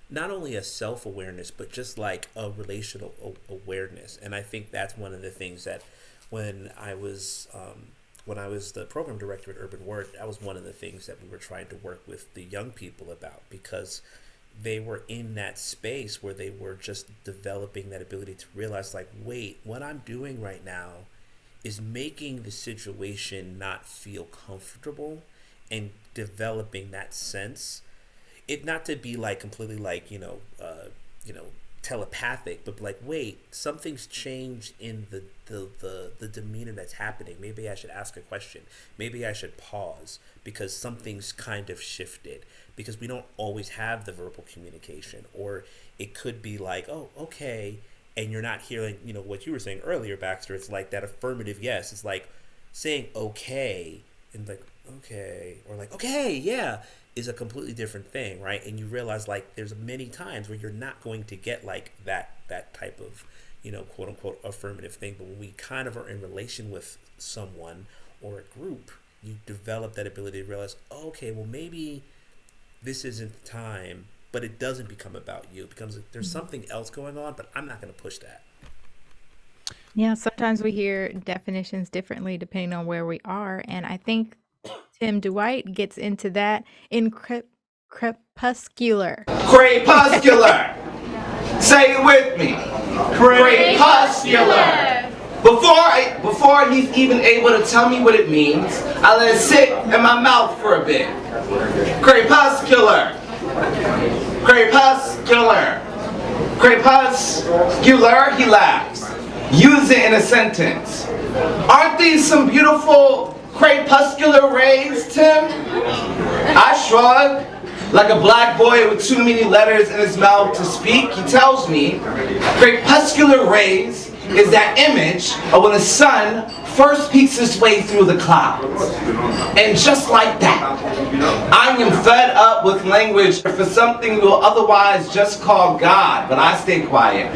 not only a self-awareness, but just like a relational awareness. And I think that's one of the things that when I was the program director at Urban Word, that was one of the things that we were trying to work with the young people about, because they were in that space where they were just developing that ability to realize, like, wait, what I'm doing right now is making the situation not feel comfortable, and developing that sense. It not to be like completely like, telepathic, but like, wait, something's changed in the demeanor that's happening. Maybe I should ask a question. Maybe I should pause because something's kind of shifted, because we don't always have the verbal communication. Or it could be like, oh, okay, and you're not hearing, what you were saying earlier, Baxter. It's like that affirmative yes. It's like saying okay and like, okay, or like, okay, yeah, is a completely different thing, right? And you realize, like, there's many times where you're not going to get like that type of, quote unquote affirmative thing. But when we kind of are in relation with someone or a group, you develop that ability to realize, oh, okay, well, maybe this isn't the time, but it doesn't become about you. It becomes, there's something else going on, but I'm not going to push that. Yeah, sometimes we hear definitions differently depending on where we are. And I think Tim Dwight gets into that in Crepuscular. Crepuscular. Say it with me. Crepuscular. Before he's even able to tell me what it means, I let it sit in my mouth for a bit. Crepuscular. Crepuscular. Crepuscular, he laughs. Use it in a sentence. Aren't these some beautiful crepuscular rays, Tim? I shrug. Like a black boy with too many letters in his mouth to speak, he tells me, crepuscular rays is that image of when the sun first peeks its way through the clouds. And just like that, I am fed up with language for something we'll otherwise just call God, but I stay quiet.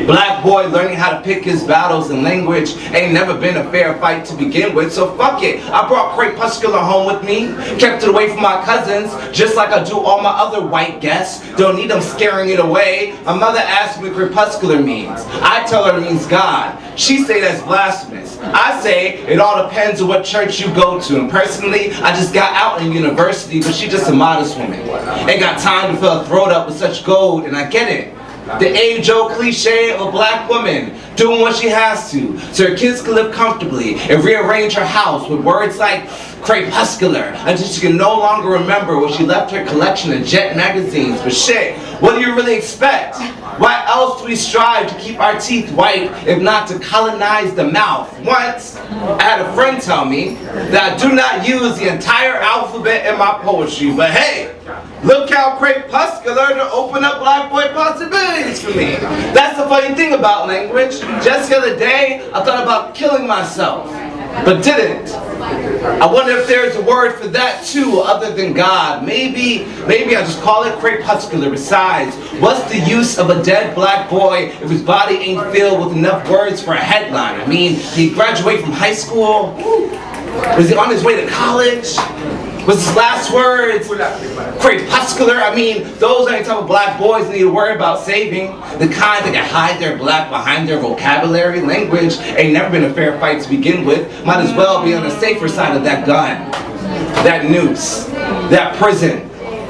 Black boy learning how to pick his battles in language ain't never been a fair fight to begin with, so fuck it. I brought crepuscular home with me, kept it away from my cousins, just like I do all my other white guests. Don't need them scaring it away. My mother asked me what crepuscular means. I tell her it means God. She say that's blasphemous. I say it all depends on what church you go to. And personally, I just got out in university, but she just a modest woman. Ain't got time to fill her throat up with such gold, and I get it. The age-old cliche of a black woman doing what she has to so her kids can live comfortably and rearrange her house with words like crepuscular until she can no longer remember where she left her collection of Jet magazines. But shit, what do you really expect? Why else do we strive to keep our teeth white if not to colonize the mouth? Once, I had a friend tell me that I do not use the entire alphabet in my poetry, but hey, look how crepuscular to open up black boy possibilities for me. That's the funny thing about language. Just the other day, I thought about killing myself, but didn't. I wonder if there's a word for that too, other than God. Maybe I'll just call it crepuscular. Besides, what's the use of a dead black boy if his body ain't filled with enough words for a headline? I mean, did he graduate from high school? Was he on his way to college? Was his last words crepuscular? I mean, those ain't the type of black boys that need to worry about saving. The kind that can hide their black behind their vocabulary. Language ain't never been a fair fight to begin with. Might as well be on the safer side of that gun, that noose, that prison,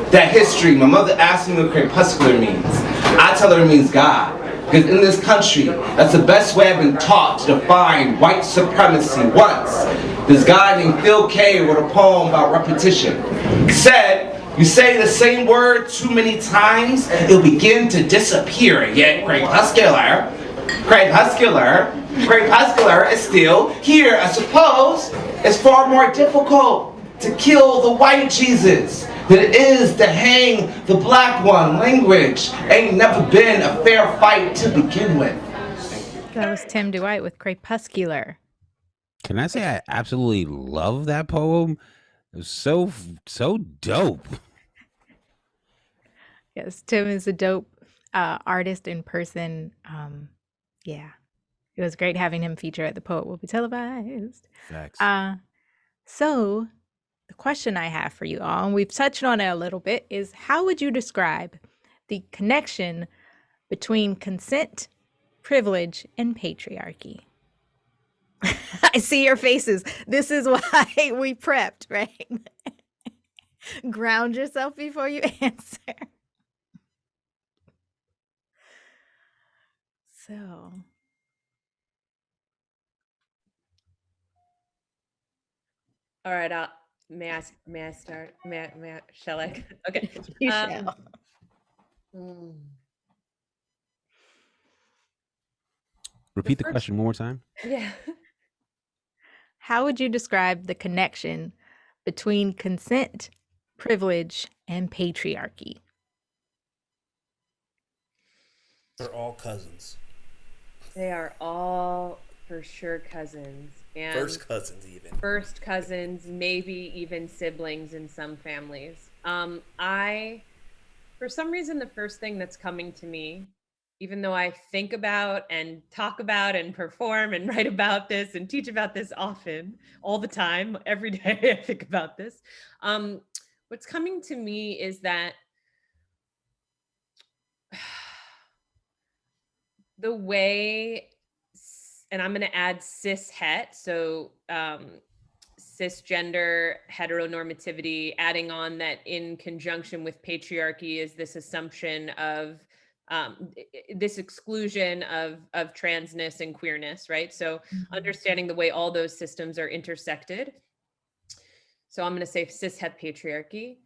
that history. My mother asked me what crepuscular means. I tell her it means God. Because in this country, that's the best way I've been taught to define white supremacy once. This guy named Phil K wrote a poem about repetition. He said, you say the same word too many times, it'll begin to disappear. Yet crepuscular is still here. I suppose it's far more difficult to kill the white Jesus than it is to hang the black one. Language ain't never been a fair fight to begin with. That was Tim Dwight with Crepuscular. Can I say I absolutely love that poem? It was so dope. Yes, Tim is a dope artist in person. Yeah, it was great having him feature at the Poet Will Be Televised. Facts. So the question I have for you all, and we've touched on it a little bit, is how would you describe the connection between consent, privilege, and patriarchy? I see your faces. This is why we prepped, right? Ground yourself before you answer. So, All right. May I start? Shall I? Okay. you shall. Repeat the question one more time. Yeah. How would you describe the connection between consent, privilege, and patriarchy? They're all cousins. They are all for sure cousins. And First cousins, even. First cousins, maybe even siblings in some families. For some reason, the first thing that's coming to me, even though I think about and talk about and perform and write about this and teach about this often, all the time, every day I think about this. What's coming to me is that the way, and I'm going to add cis het, so cisgender heteronormativity, adding on that in conjunction with patriarchy is this assumption of this exclusion of transness and queerness, right? So understanding the way all those systems are intersected. So I'm going to say cis het patriarchy.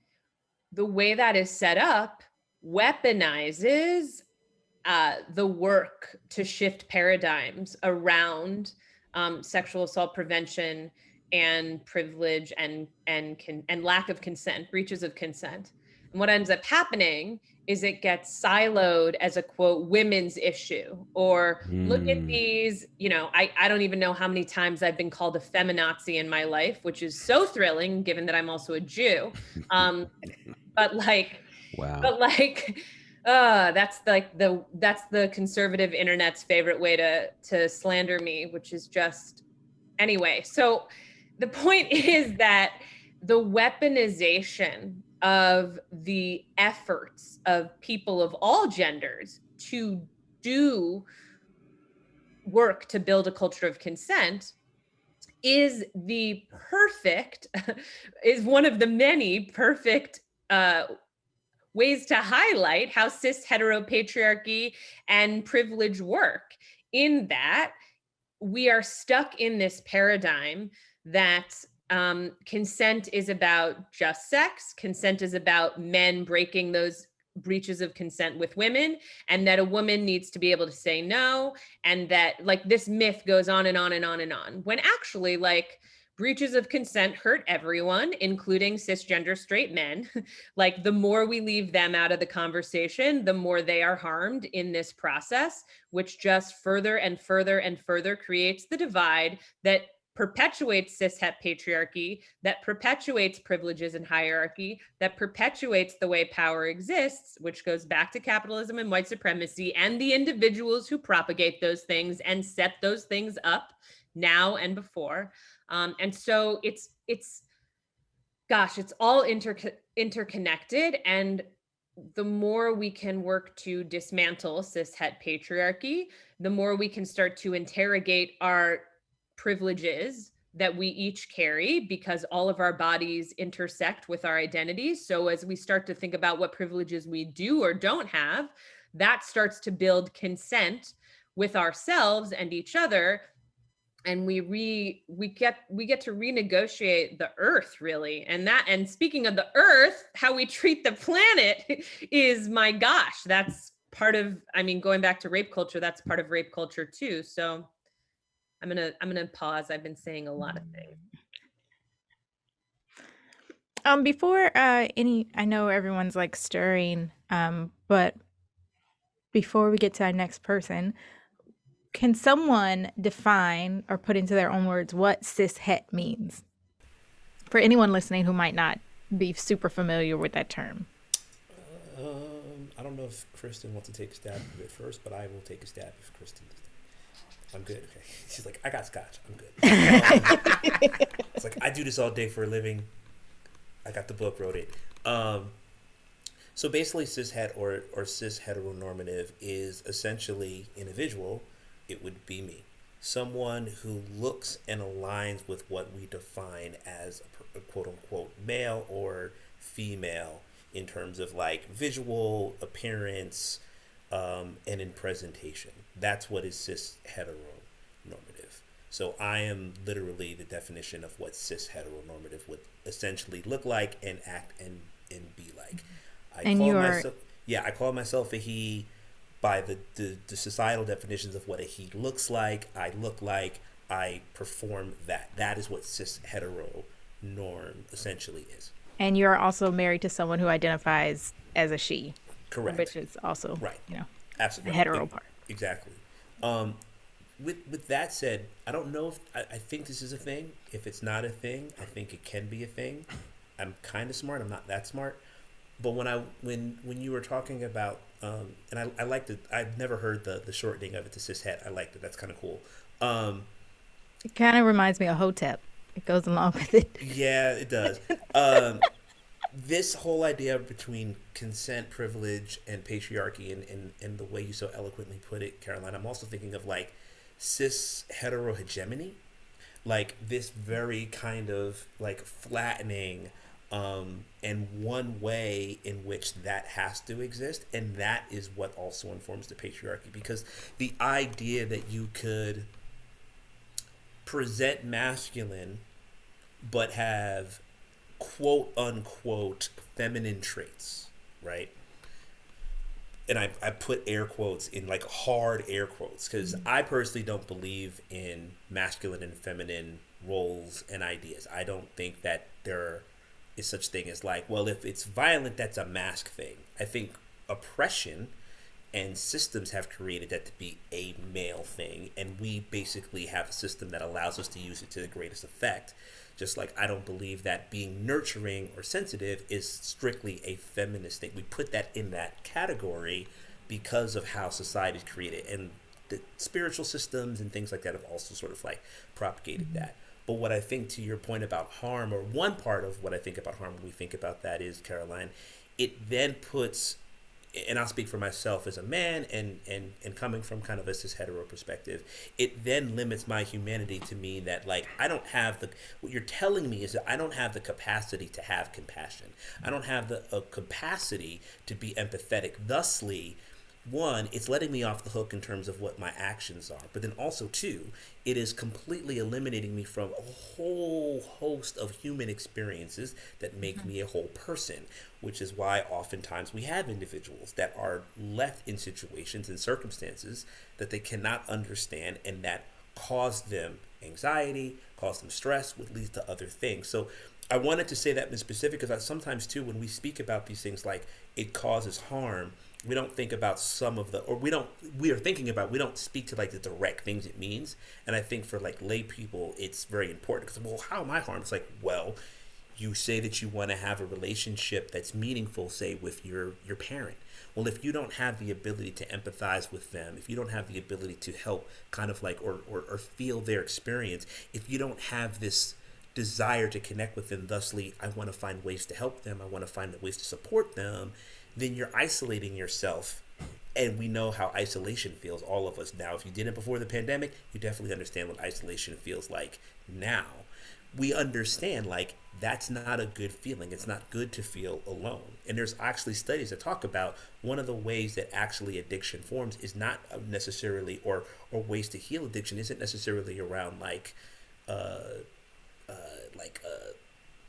The way that is set up weaponizes the work to shift paradigms around sexual assault prevention and privilege and lack of consent, breaches of consent. And what ends up happening is it gets siloed as a quote women's issue, or look at these, I don't even know how many times I've been called a feminazi in my life, which is so thrilling given that I'm also a Jew. But that's the conservative internet's favorite way to slander me, which is just, anyway. So the point is that the weaponization of the efforts of people of all genders to do work to build a culture of consent is one of the many perfect ways to highlight how cis heteropatriarchy and privilege work, in that we are stuck in this paradigm that consent is about just sex, consent is about men breaking those breaches of consent with women, and that a woman needs to be able to say no, and that this myth goes on and on and on and on, when actually breaches of consent hurt everyone, including cisgender straight men. The more we leave them out of the conversation, the more they are harmed in this process, which just further and further and further creates the divide that perpetuates cishet patriarchy, that perpetuates privileges and hierarchy, that perpetuates the way power exists, which goes back to capitalism and white supremacy and the individuals who propagate those things and set those things up now and before. And so it's gosh, it's all interconnected. And the more we can work to dismantle cishet patriarchy, the more we can start to interrogate our privileges that we each carry, because all of our bodies intersect with our identities. So as we start to think about what privileges we do or don't have, that starts to build consent with ourselves and each other. And we get to renegotiate the earth, really. And speaking of the earth, how we treat the planet is, my gosh, that's part of, I mean, going back to rape culture, that's part of rape culture too. So I'm gonna pause. I've been saying a lot of things. Before I know everyone's like stirring, but before we get to our next person, can someone define or put into their own words what cishet means? For anyone listening who might not be super familiar with that term. I don't know if Cristen wants to take a stab at it first, but I will take a stab if Cristen does. I'm good. Okay. She's like, I got scotch. I'm good. It's like, I do this all day for a living. I got the book, wrote it. So basically, cishet or cis heteronormative is essentially individual. It would be me. Someone who looks and aligns with what we define as a quote unquote male or female in terms of like visual appearance and in presentation. That's what is cis heteronormative. So I am literally the definition of what cis heteronormative would essentially look like and act and be like. I call myself a he by the societal definitions of what a he looks like, I look like, I perform that. That is what cis hetero norm essentially is. And you're also married to someone who identifies as a she. Correct. Which is also, right. Absolutely. The hetero part. Exactly. With that said, I don't know if I think this is a thing. If it's not a thing, I think it can be a thing. I'm kind of smart. I'm not that smart. But when you were talking about and I liked it. I've never heard the shortening of it to cishet. I liked it. That's kind of cool. It kind of reminds me of Hotep. It goes along with it. Yeah, it does. This whole idea between consent, privilege, and patriarchy, and the way you so eloquently put it, Caroline, I'm also thinking of like cis hetero hegemony, like this very kind of like flattening, and one way in which that has to exist, and that is what also informs the patriarchy, because the idea that you could present masculine but have quote unquote feminine traits, right? And I put air quotes in like hard air quotes because I personally don't believe in masculine and feminine roles and ideas. I don't think that there is such thing as like, well, if it's violent, that's a mask thing. I think oppression and systems have created that to be a male thing, and we basically have a system that allows us to use it to the greatest effect. Just like I don't believe that being nurturing or sensitive is strictly a feminist thing. We put that in that category because of how society's created, and the spiritual systems and things like that have also sort of like propagated that. But what I think, to your point about harm, or one part of what I think about harm when we think about that is, Caroline, it then puts, and I'll speak for myself as a man and coming from kind of a cis hetero perspective, it then limits my humanity to mean that like I don't have what you're telling me is that I don't have the capacity to have compassion. I don't have the capacity to be empathetic. Thusly, one, it's letting me off the hook in terms of what my actions are. But then also, two, it is completely eliminating me from a whole host of human experiences that make me a whole person, which is why oftentimes we have individuals that are left in situations and circumstances that they cannot understand and that cause them anxiety, cause them stress, which leads to other things. So I wanted to say that in specific because sometimes too, when we speak about these things like it causes harm, we don't think about some of the, or we are thinking about, we don't speak to like the direct things it means. And I think for like lay people, it's very important because, well, how am I harmed? It's like, well, you say that you want to have a relationship that's meaningful, say with your parent. Well, if you don't have the ability to empathize with them, if you don't have the ability to help kind of like, or feel their experience, if you don't have this desire to connect with them, thusly, I want to find ways to help them, I want to find ways to support them, then you're isolating yourself. And we know how isolation feels, all of us. Now, if you did it before the pandemic, you definitely understand what isolation feels like now. We understand, like, that's not a good feeling. It's not good to feel alone. And there's actually studies that talk about one of the ways that actually addiction forms is not necessarily, or ways to heal addiction isn't necessarily around like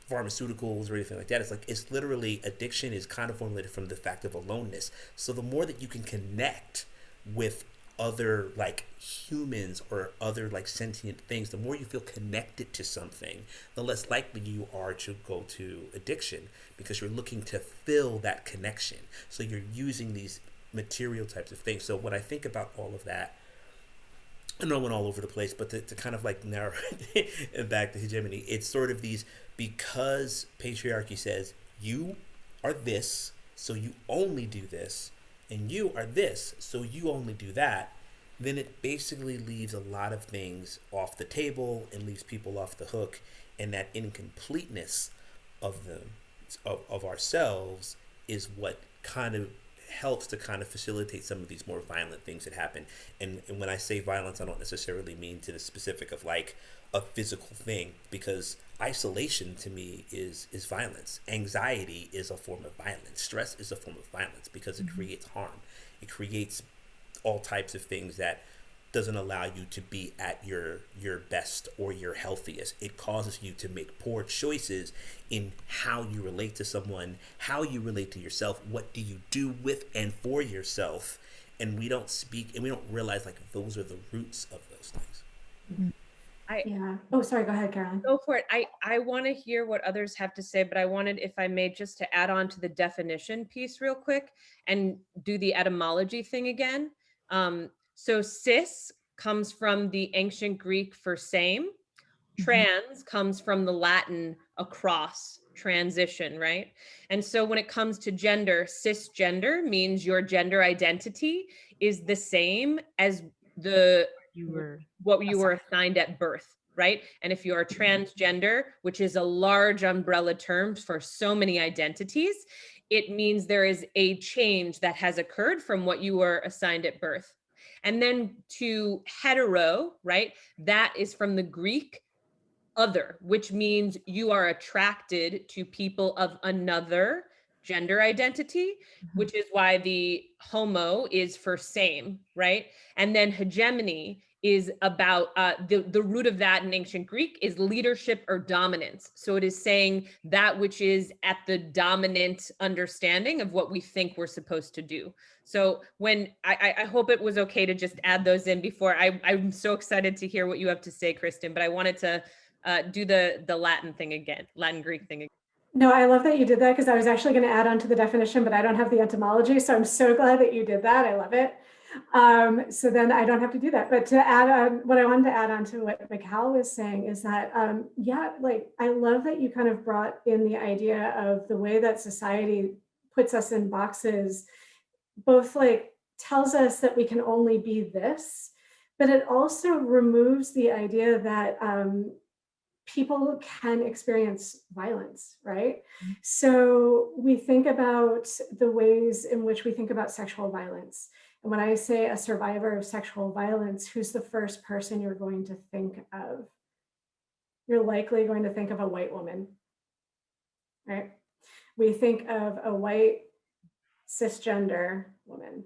pharmaceuticals or anything like that. It's like, it's literally, addiction is kind of formulated from the fact of aloneness. So the more that you can connect with other like humans or other like sentient things, the more you feel connected to something, the less likely you are to go to addiction, because you're looking to fill that connection. So you're using these material types of things. So when I think about all of that, I know I went all over the place, but to kind of like narrow it back to hegemony, it's sort of these, because patriarchy says you are this, so you only do this, and you are this, so you only do that, then it basically leaves a lot of things off the table and leaves people off the hook, and that incompleteness of them, of ourselves, is what kind of helps to kind of facilitate some of these more violent things that happen. And when I say violence, I don't necessarily mean to the specific of like a physical thing, because isolation to me is violence. Anxiety is a form of violence. Stress is a form of violence, because it creates harm. It creates all types of things that doesn't allow you to be at your best or your healthiest. It causes you to make poor choices in how you relate to someone, how you relate to yourself, what do you do with and for yourself. And we don't speak, and we don't realize like those are the roots of those things. Yeah. Oh, sorry. Go ahead, Caroline. Go for it. I want to hear what others have to say, but I wanted, if I may, just to add on to the definition piece real quick and do the etymology thing again. So cis comes from the ancient Greek for same. Trans comes from the Latin across, transition, right? And so when it comes to gender, cisgender means your gender identity is the same as what you were assigned at birth, right? And if you are transgender, which is a large umbrella term for so many identities, it means there is a change that has occurred from what you were assigned at birth. And then to hetero, right? That is from the Greek other, which means you are attracted to people of another gender identity, which is why the homo is for same, right? And then hegemony is about the root of that in ancient Greek is leadership or dominance. So it is saying that which is at the dominant understanding of what we think we're supposed to do. So when I hope it was okay to just add those in before. I'm so excited to hear what you have to say, Cristen, but I wanted to do the Latin thing again, Latin Greek thing again. No, I love that you did that, because I was actually going to add on to the definition, but I don't have the etymology. So I'm so glad that you did that. I love it. So then I don't have to do that. But to add on, what I wanted to add on to what Mikal was saying is that, yeah, like, I love that you kind of brought in the idea of the way that society puts us in boxes, both like tells us that we can only be this, but it also removes the idea that people can experience violence, right? So we think about the ways in which we think about sexual violence. And when I say a survivor of sexual violence, who's the first person you're going to think of? You're likely going to think of a white woman, right? We think of a white cisgender woman,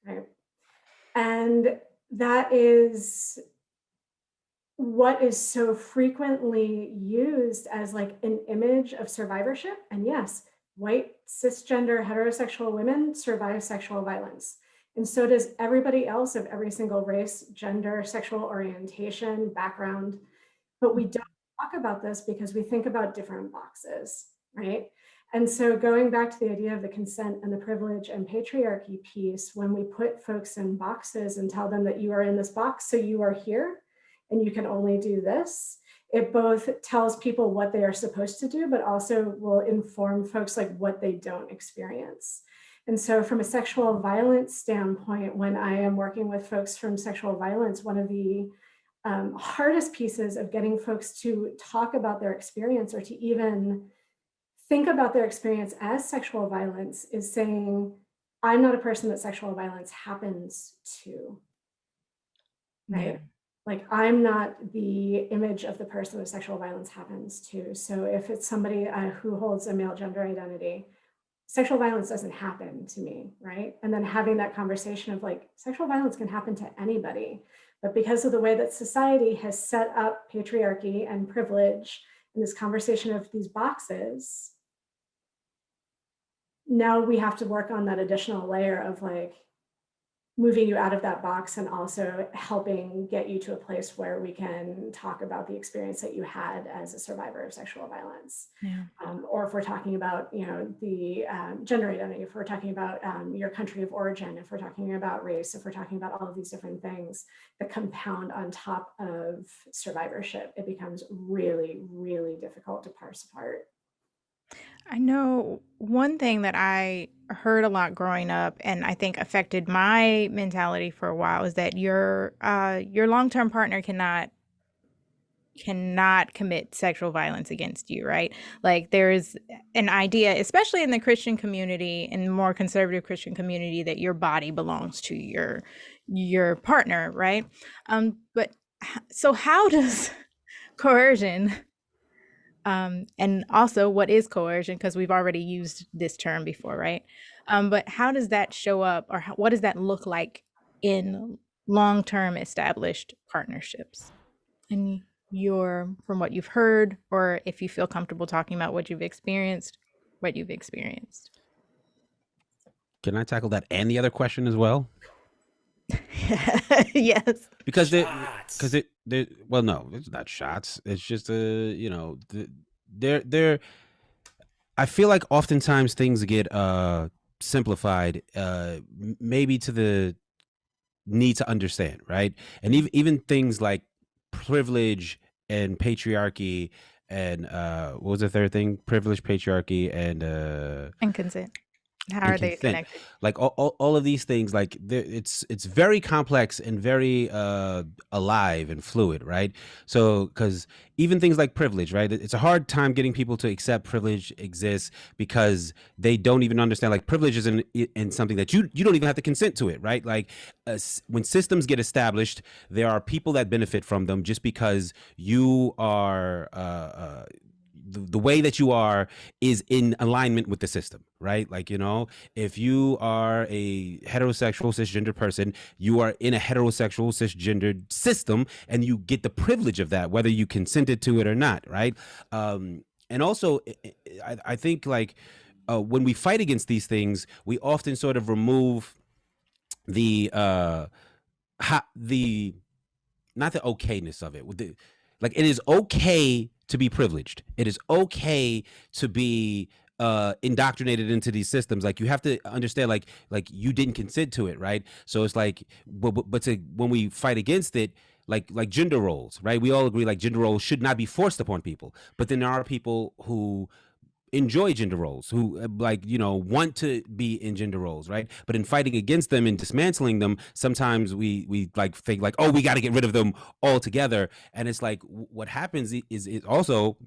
right? And that is what is so frequently used as like an image of survivorship. And yes, white cisgender heterosexual women survive sexual violence. And so does everybody else of every single race, gender, sexual orientation, background. But we don't talk about this because we think about different boxes, right? And so going back to the idea of the consent and the privilege and patriarchy piece, when we put folks in boxes and tell them that you are in this box, so you are here and you can only do this, it both tells people what they are supposed to do, but also will inform folks like what they don't experience. And so from a sexual violence standpoint, when I am working with folks from sexual violence, one of the hardest pieces of getting folks to talk about their experience or to even think about their experience as sexual violence is saying, I'm not a person that sexual violence happens to, right? Yeah. Like, I'm not the image of the person that sexual violence happens to. So if it's somebody who holds a male gender identity, sexual violence doesn't happen to me, right? And then having that conversation of like, sexual violence can happen to anybody, but because of the way that society has set up patriarchy and privilege and this conversation of these boxes, now we have to work on that additional layer of like moving you out of that box and also helping get you to a place where we can talk about the experience that you had as a survivor of sexual violence. Yeah. Or if we're talking about, you know, the gender identity, if we're talking about your country of origin, if we're talking about race, if we're talking about all of these different things that compound on top of survivorship, it becomes really, really difficult to parse apart. I know one thing that I heard a lot growing up, and I think affected my mentality for a while, is that your long-term partner cannot commit sexual violence against you, right? Like there's an idea, especially in the Christian community and more conservative Christian community, that your body belongs to your partner, right? But so how does coercion and also what is coercion, because we've already used this term before, right? But how does that show up, or what does that look like in long-term established partnerships? And from what you've heard, or if you feel comfortable talking about what you've experienced. Can I tackle that and the other question as well? Yes. Because well, no, it's not shots. It's just they're I feel like oftentimes things get simplified, maybe to the need to understand, right? And even things like privilege and patriarchy and what was the third thing? Privilege, patriarchy, And consent. How and are they consent. connected? Like all of these things, like it's very complex and very alive and fluid, right? So because even things like privilege, right? It's a hard time getting people to accept privilege exists because they don't even understand, like, privilege is in something that you don't even have to consent to it, right? Like when systems get established, there are people that benefit from them just because you are the way that you are is in alignment with the system, right? Like, you know, if you are a heterosexual cisgender person, you are in a heterosexual cisgendered system and you get the privilege of that, whether you consented to it or not, right? And also, I think, like, when we fight against these things, we often sort of remove the not the okayness of it. Like, it is okay to be privileged. It is okay to be indoctrinated into these systems. Like, you have to understand, like you didn't consent to it, right? So it's like, but when we fight against it, like gender roles, right? We all agree, like, gender roles should not be forced upon people. But then there are people who enjoy gender roles, who like, you know, want to be in gender roles, right? But in fighting against them and dismantling them, sometimes we like think like, oh, we got to get rid of them altogether. And it's like, what happens is it also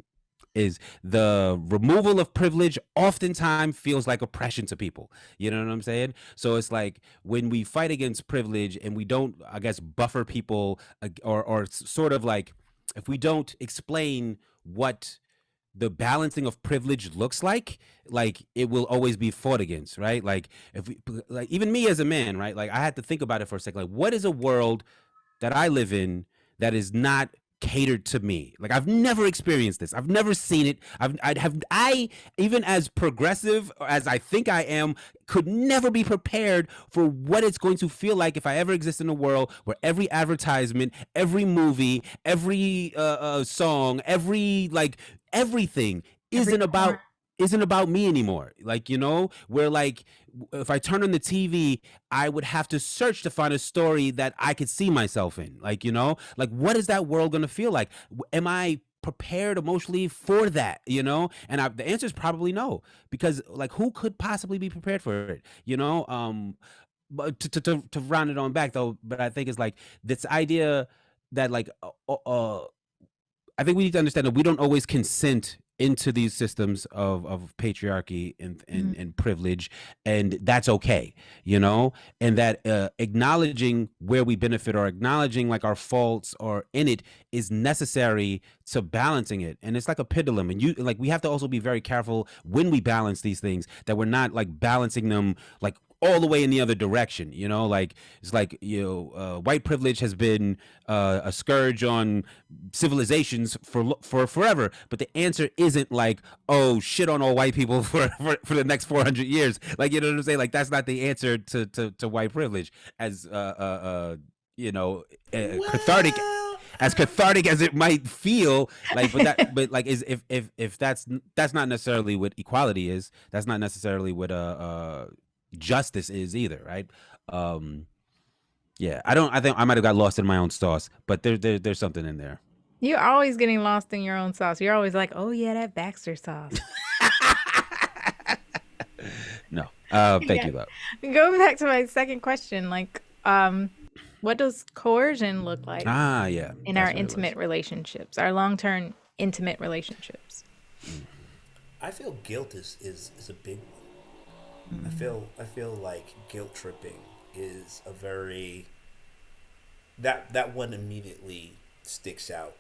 is the removal of privilege oftentimes feels like oppression to people. You know what I'm saying? So it's like, when we fight against privilege and we don't, I guess, buffer people, or sort of like, if we don't explain what the balancing of privilege looks like it will always be fought against, right? Like, if we, like, even me as a man, right? Like, I had to think about it for a second. Like, what is a world that I live in that is not catered to me? Like, I've never experienced this. I've never seen it. I even as progressive as I think I am, could never be prepared for what it's going to feel like if I ever exist in a world where every advertisement, every movie, every song, every, like, everything isn't about isn't about me anymore. Like, where like if I turn on the TV, I would have to search to find a story that I could see myself in. Like, like what is that world going to feel like? Am I prepared emotionally for that? And the answer is probably no, because like who could possibly be prepared for it? But to round it on back though, but I think it's like this idea that like I think we need to understand that we don't always consent into these systems of patriarchy and privilege, and that's okay, and that acknowledging where we benefit or acknowledging like our faults or in it is necessary to balancing it. And it's like a pendulum, and we have to also be very careful when we balance these things, that we're not like balancing them like all the way in the other direction. Like it's like white privilege has been a scourge on civilizations for forever, but the answer isn't like, oh, shit on all white people for the next 400 years. Like, you know what I'm saying? Like that's not the answer to white privilege, as cathartic as it might feel like. But like is if that's not necessarily what equality is. That's not necessarily what justice is either, right? Yeah, I think I might have got lost in my own sauce, but there's something in there. You're always getting lost in your own sauce. You're always like, oh yeah, that Baxter sauce. No, thank you though. Going back to my second question, like, what does coercion look like? Yeah, in our intimate relationships, our long-term intimate relationships. I feel guilt is a big one. I feel like guilt tripping is a very that one immediately sticks out,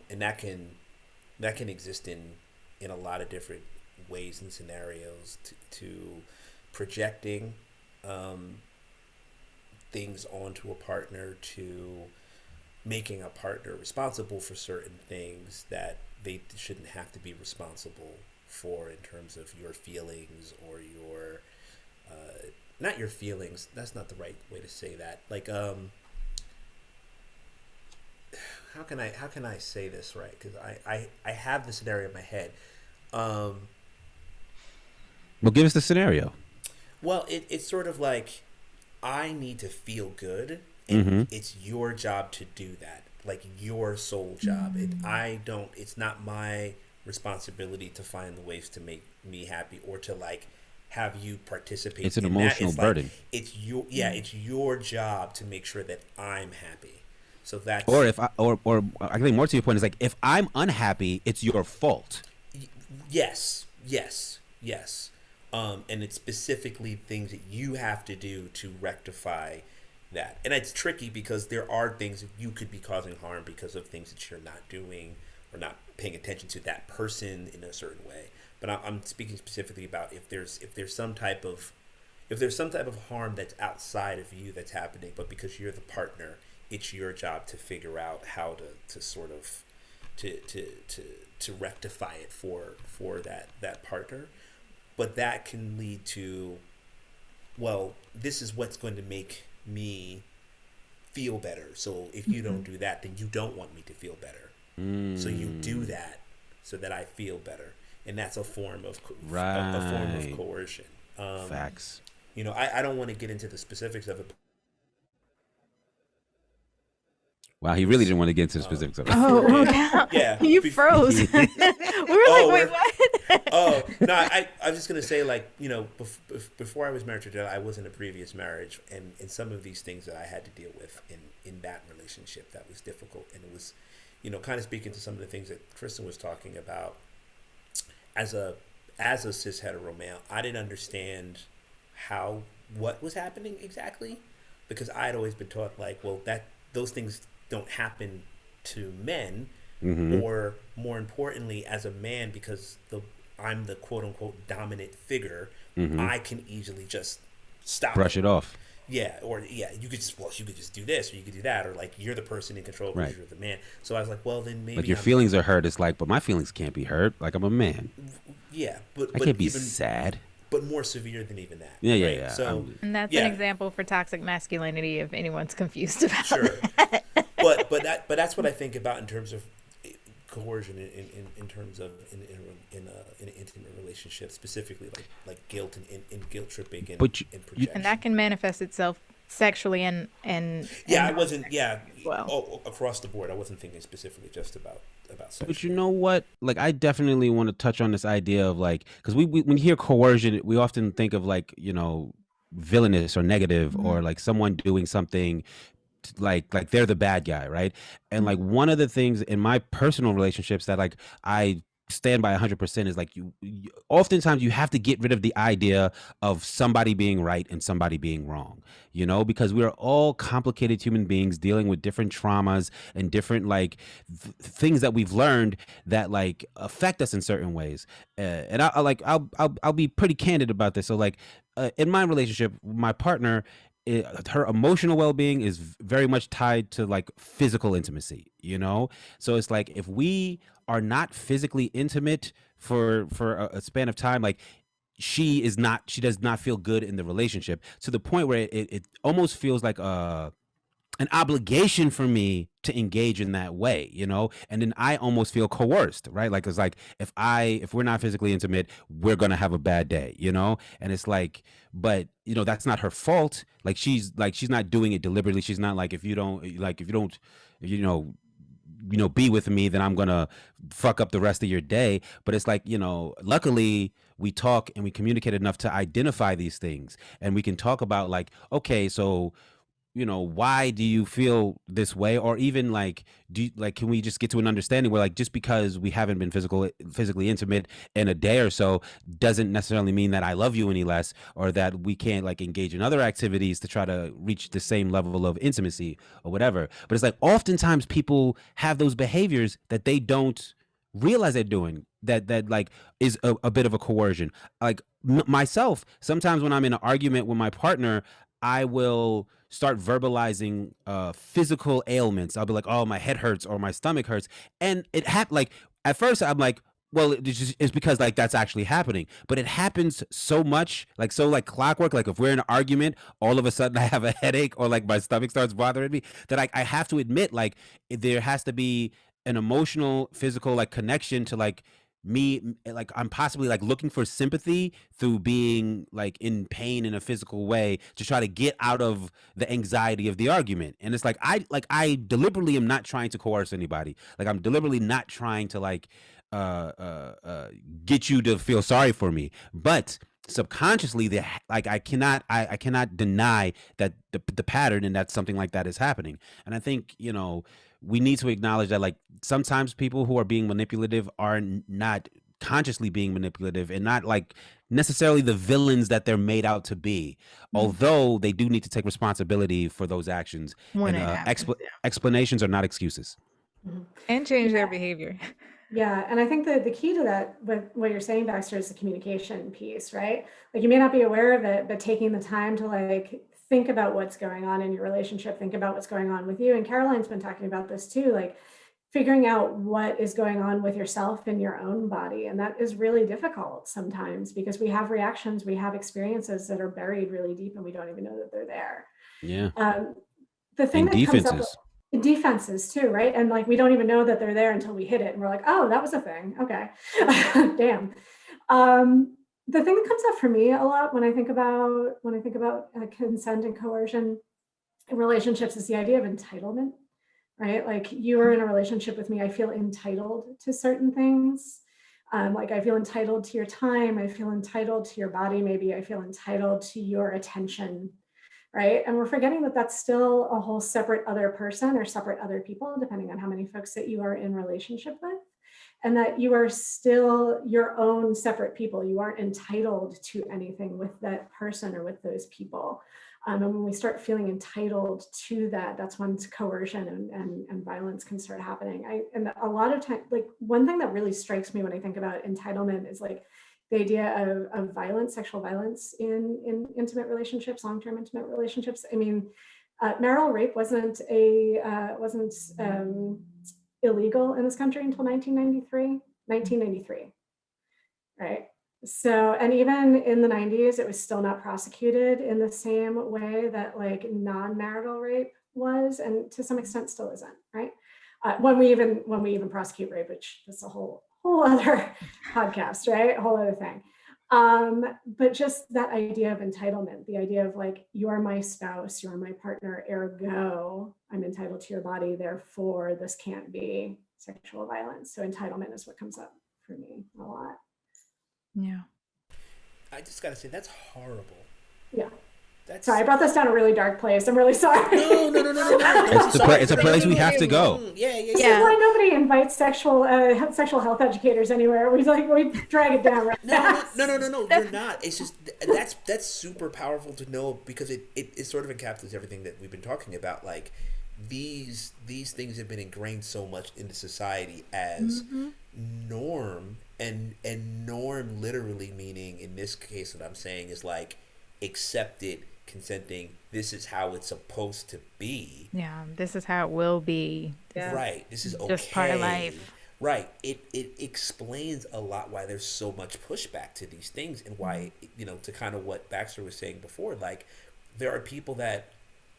and that can exist in a lot of different ways and scenarios, to projecting things onto a partner, to making a partner responsible for certain things that they shouldn't have to be responsible for, in terms of your feelings or your not your feelings, that's not the right way to say that, like how can I say this right, because I have the scenario in my head. Well, give us the scenario. Well, it's sort of like, I need to feel good, and it's your job to do that, like your sole job. It's not my responsibility to find the ways to make me happy, or to like have you participate. It's an emotional burden. Like, it's your job to make sure that I'm happy. So that's, or if or I think more to your point is like, if I'm unhappy, it's your fault. Yes. And it's specifically things that you have to do to rectify that. And it's tricky because there are things that you could be causing harm because of things that you're not doing, or not paying attention to that person in a certain way. But I'm speaking specifically about if there's some type of harm that's outside of you that's happening, but because you're the partner, it's your job to figure out how to sort of to rectify it for that partner. But that can lead to, well, this is what's going to make me feel better. So if you don't do that, then you don't want me to feel better. So you do that so that I feel better, and that's a form of coercion. Facts. I don't want to get into the specifics of it. Wow, he really didn't want to get into the specifics of it. Oh, yeah. You froze. We were like, wait, what? No, I was just going to say, like, before I was married to Dale, I was in a previous marriage, and some of these things that I had to deal with in that relationship, that was difficult. And it was, kind of speaking to some of the things that Cristen was talking about, as a cis hetero male, I didn't understand what was happening exactly, because I had always been taught, like, well, those things don't happen to men, or more importantly, as a man, because I'm the quote unquote dominant figure, I can easily just brush it off. Yeah, or you could just do this, or you could do that, or like, you're the person in control because you're the man. So I was like, well, then maybe like your feelings are hurt. It's like, but my feelings can't be hurt. Like, I'm a man. Yeah, but I can't be sad. But more severe than even that. Yeah. So, and that's an example for toxic masculinity, if anyone's confused about that. But that's what I think about in terms of coercion in terms of in an intimate relationship, specifically like guilt and guilt tripping and, But and projection. And that can manifest itself sexually and I wasn't well. across the board. I wasn't thinking specifically just about sex. But you know what? Like, I definitely want to touch on this idea of like, because we when you hear coercion, we often think of like, you know, villainous or negative, or like someone doing something like they're the bad guy, right? And like one of the things in my personal relationships that like I stand by 100% is like you oftentimes you have to get rid of the idea of somebody being right and somebody being wrong, you know, because we are all complicated human beings dealing with different traumas and different like things that we've learned that like affect us in certain ways. And I'll be pretty candid about this. So like in my relationship, my partner, her emotional well-being is very much tied to like physical intimacy, you know? So it's like if we are not physically intimate for a span of time, like she does not feel good in the relationship, to the point where it almost feels like an obligation for me to engage in that way, you know? And then I almost feel coerced, right? Like, it's like, if we're not physically intimate, we're going to have a bad day, you know? And it's like, but you know, that's not her fault. Like, she's not doing it deliberately. She's not like, if you don't, be with me, then I'm going to fuck up the rest of your day. But it's like, you know, luckily we talk and we communicate enough to identify these things. And we can talk about like, okay, so, you know, why do you feel this way? Or even like, can we just get to an understanding where like, just because we haven't been physically intimate in a day or so doesn't necessarily mean that I love you any less, or that we can't like engage in other activities to try to reach the same level of intimacy or whatever. But it's like, oftentimes people have those behaviors that they don't realize they're doing, that like is a bit of a coercion. Like myself, sometimes when I'm in an argument with my partner, I will start verbalizing physical ailments. I'll be like, oh, my head hurts or my stomach hurts. And it happened, like, at first I'm like, well, it's because like that's actually happening. But it happens so much, like so like clockwork. Like if we're in an argument, all of a sudden I have a headache or like my stomach starts bothering me, that I have to admit, like there has to be an emotional, physical like connection to like me, like I'm possibly like looking for sympathy through being like in pain in a physical way to try to get out of the anxiety of the argument. And it's like I deliberately am not trying to coerce anybody. Like I'm deliberately not trying to like get you to feel sorry for me, but subconsciously I cannot deny that the pattern and that something like that is happening. And I think, you know, we need to acknowledge that like sometimes people who are being manipulative are not consciously being manipulative, and not like necessarily the villains that they're made out to be, although they do need to take responsibility for those actions. When and it happens, explanations are not excuses. and change their behavior. Yeah, and I think that the key to that, what you're saying, Baxter, is the communication piece, right? Like you may not be aware of it, but taking the time to like think about what's going on in your relationship, think about what's going on with you. And Caroline's been talking about this too, like figuring out what is going on with yourself in your own body. And that is really difficult sometimes because we have reactions, we have experiences that are buried really deep and we don't even know that they're there. Yeah. The thing and that defenses. comes up, defenses too, right? And like we don't even know that they're there until we hit it and we're like, oh, that was a thing. Okay. Damn. The thing that comes up for me a lot when I think about consent and coercion in relationships is the idea of entitlement, right? Like you are in a relationship with me, I feel entitled to certain things. Like I feel entitled to your time, I feel entitled to your body, maybe I feel entitled to your attention, right? And we're forgetting that that's still a whole separate other person or separate other people, depending on how many folks that you are in relationship with. And that you are still your own separate people. You aren't entitled to anything with that person or with those people. And when we start feeling entitled to that, that's when coercion and violence can start happening. And a lot of time, like one thing that really strikes me when I think about entitlement is like the idea of violence, sexual violence in intimate relationships, long-term intimate relationships. I mean, marital rape wasn't illegal in this country until 1993, right? So, and even in the 90s, it was still not prosecuted in the same way that like non-marital rape was, and to some extent still isn't, right? when we even prosecute rape, which is a whole other podcast, right? A whole other thing. But just that idea of entitlement, the idea of like, you're my spouse, you're my partner, ergo, I'm entitled to your body, therefore this can't be sexual violence. So entitlement is what comes up for me a lot. Yeah. I just gotta say, that's horrible. Yeah. That's... Sorry, I brought this down a really dark place. I'm really sorry. No. It's a place we have to go. Yeah. This is why nobody invites sexual health educators anywhere. We drag it down. Right No. You're not. It's just that's super powerful to know, because it sort of encapsulates everything that we've been talking about. Like these things have been ingrained so much into society as norm, and norm literally meaning, in this case, what I'm saying is like accepted, consenting, this is how it's supposed to be. Yeah, this is how it will be. Right. This is okay. Just part of life. Right. It explains a lot why there's so much pushback to these things, and why, to kind of what Baxter was saying before, like there are people that,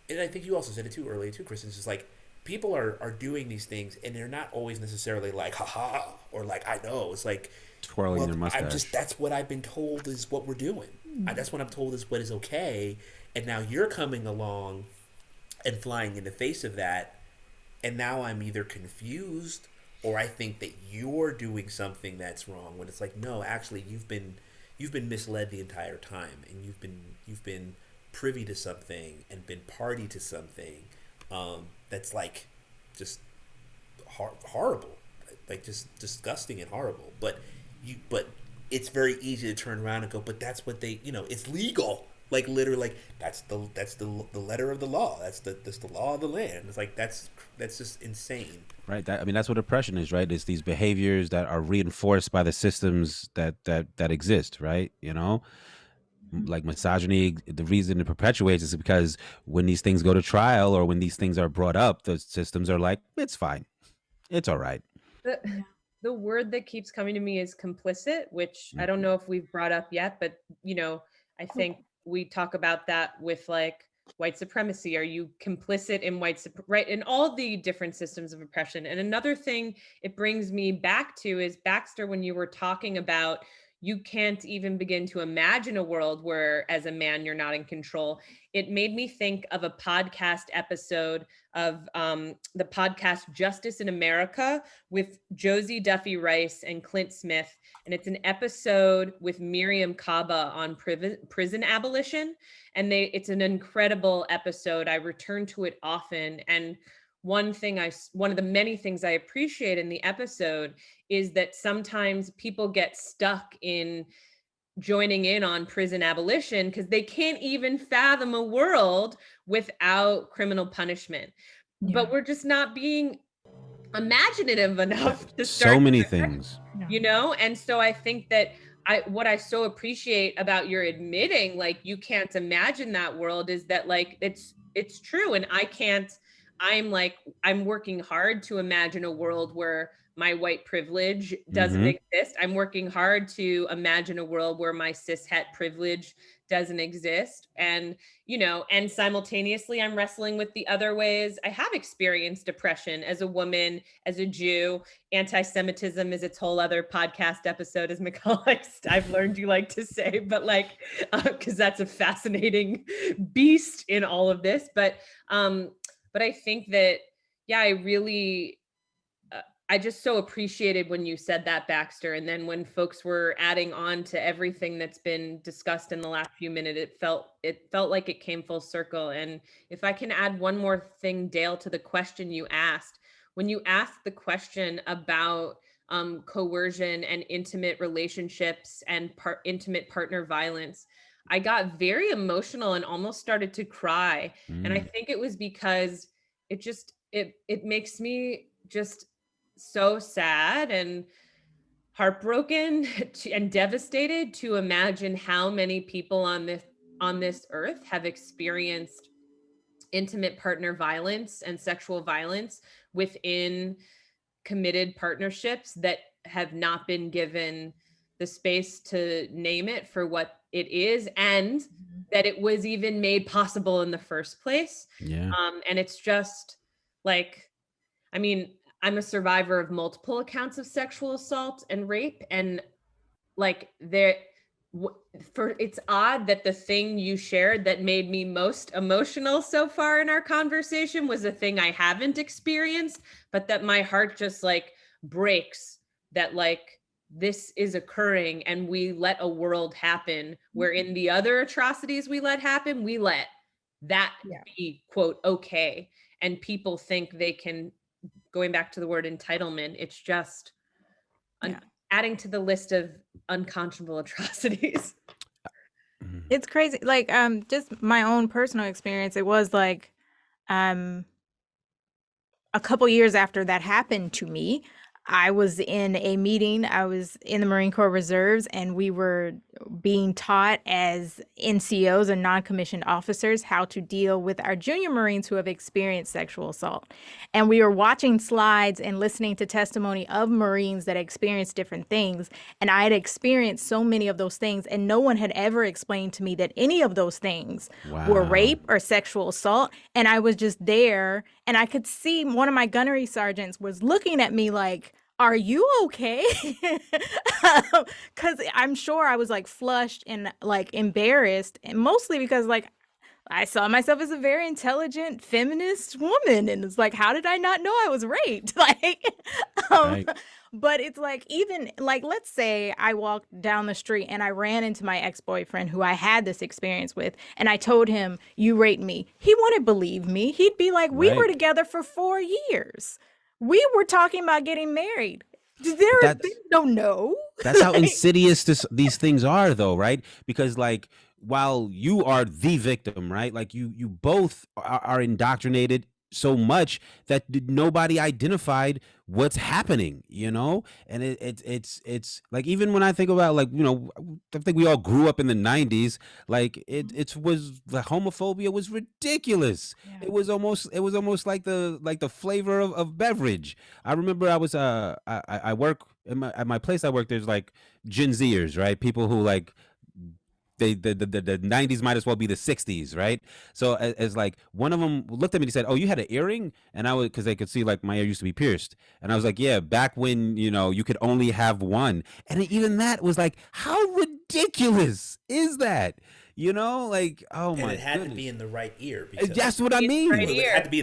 and I think you also said it too earlier too, Cristen, it's just like people are doing these things and they're not always necessarily like, haha, or like, I know. It's like, twirling their mustache. That's what I've been told is what we're doing. That's what I'm told is what is okay. And now you're coming along and flying in the face of that. And now I'm either confused, or I think that you're doing something that's wrong, when it's like, no, actually you've been misled the entire time, and you've been privy to something and been party to something that's like just horrible, like just disgusting and horrible. But it's very easy to turn around and go, but that's what they, it's legal. Like literally, like that's the letter of the law. That's the law of the land. It's like that's just insane. Right. That's what oppression is, right? It's these behaviors that are reinforced by the systems that exist, right? Like misogyny, the reason it perpetuates is because when these things go to trial, or when these things are brought up, the systems are like, it's fine, it's all right. The word that keeps coming to me is complicit, which I don't know if we've brought up yet, but I think we talk about that with like white supremacy. Are you complicit in right? In all the different systems of oppression. And another thing it brings me back to is, Baxter, when you were talking about, you can't even begin to imagine a world where as a man, you're not in control. It made me think of a podcast episode of the podcast Justice in America with Josie Duffy Rice and Clint Smith. And it's an episode with Miriam Kaba on prison abolition. And it's an incredible episode. I return to it often. And one of the many things I appreciate in the episode is that sometimes people get stuck in joining in on prison abolition because they can't even fathom a world without criminal punishment. Yeah. But we're just not being imaginative enough to start. So many things. And so I think that what I so appreciate about your admitting, like, you can't imagine that world, is that like, it's true. And I'm working hard to imagine a world where my white privilege doesn't exist. I'm working hard to imagine a world where my cishet privilege doesn't exist. And, and simultaneously, I'm wrestling with the other ways I have experienced oppression as a woman, as a Jew. Anti-Semitism is its whole other podcast episode, as Mikal I've learned you like to say, but because that's a fascinating beast in all of this. But I think that, I just so appreciated when you said that, Baxter. And then when folks were adding on to everything that's been discussed in the last few minutes, it felt like it came full circle. And if I can add one more thing, Dale, to the question you asked, when you asked the question about coercion and intimate relationships and intimate partner violence, I got very emotional and almost started to cry. And I think it was because it makes me just so sad and heartbroken and devastated to imagine how many people on this earth have experienced intimate partner violence and sexual violence within committed partnerships that have not been given the space to name it for what it is, and that it was even made possible in the first place. Yeah. And it's just like, I'm a survivor of multiple accounts of sexual assault and rape, and like it's odd that the thing you shared that made me most emotional so far in our conversation was a thing I haven't experienced, but that my heart just like breaks that like this is occurring, and we let a world happen where in the other atrocities we let happen, we let that be quote okay, and people think they can, going back to the word entitlement, it's just adding to the list of unconscionable atrocities. It's crazy. Like, just my own personal experience, it was like, a couple years after that happened to me, I was in a meeting. I was in the Marine Corps Reserves, and we were being taught as NCOs and non-commissioned officers how to deal with our junior Marines who have experienced sexual assault. And we were watching slides and listening to testimony of Marines that experienced different things. And I had experienced so many of those things, and no one had ever explained to me that any of those things were rape or sexual assault. And I was just there, and I could see one of my gunnery sergeants was looking at me like, are you okay? Because I'm sure I was like flushed and like embarrassed, and mostly because like I saw myself as a very intelligent feminist woman, and it's like, how did I not know I was raped? Like, Right. but it's like, even like, let's say I walked down the street and I ran into my ex-boyfriend who I had this experience with, and I told him, you raped me. He wouldn't believe me. He'd be like, we were together for 4 years. We were talking about getting married. They don't know. That's how insidious these things are, though, right? Because like, while you are the victim, right? Like you both are indoctrinated so much that nobody identified what's happening, you know? And it's like, even when I think about, like, you know, I think we all grew up in the 90s, like it was, the homophobia was ridiculous. It was almost like the flavor of beverage. I remember I was I work at my place I work, there's like Gen Zers, right? People who like the 90s might as well be the 60s, right? So as like, one of them looked at me and said, oh, you had an earring? And I was, because they could see like my ear used to be pierced, and I was like, yeah, back when, you know, you could only have one. And even that was like, how ridiculous is that? You know, like, oh and my it had goodness. to be in the right ear. That's what I mean. Right Well, ear. it had to be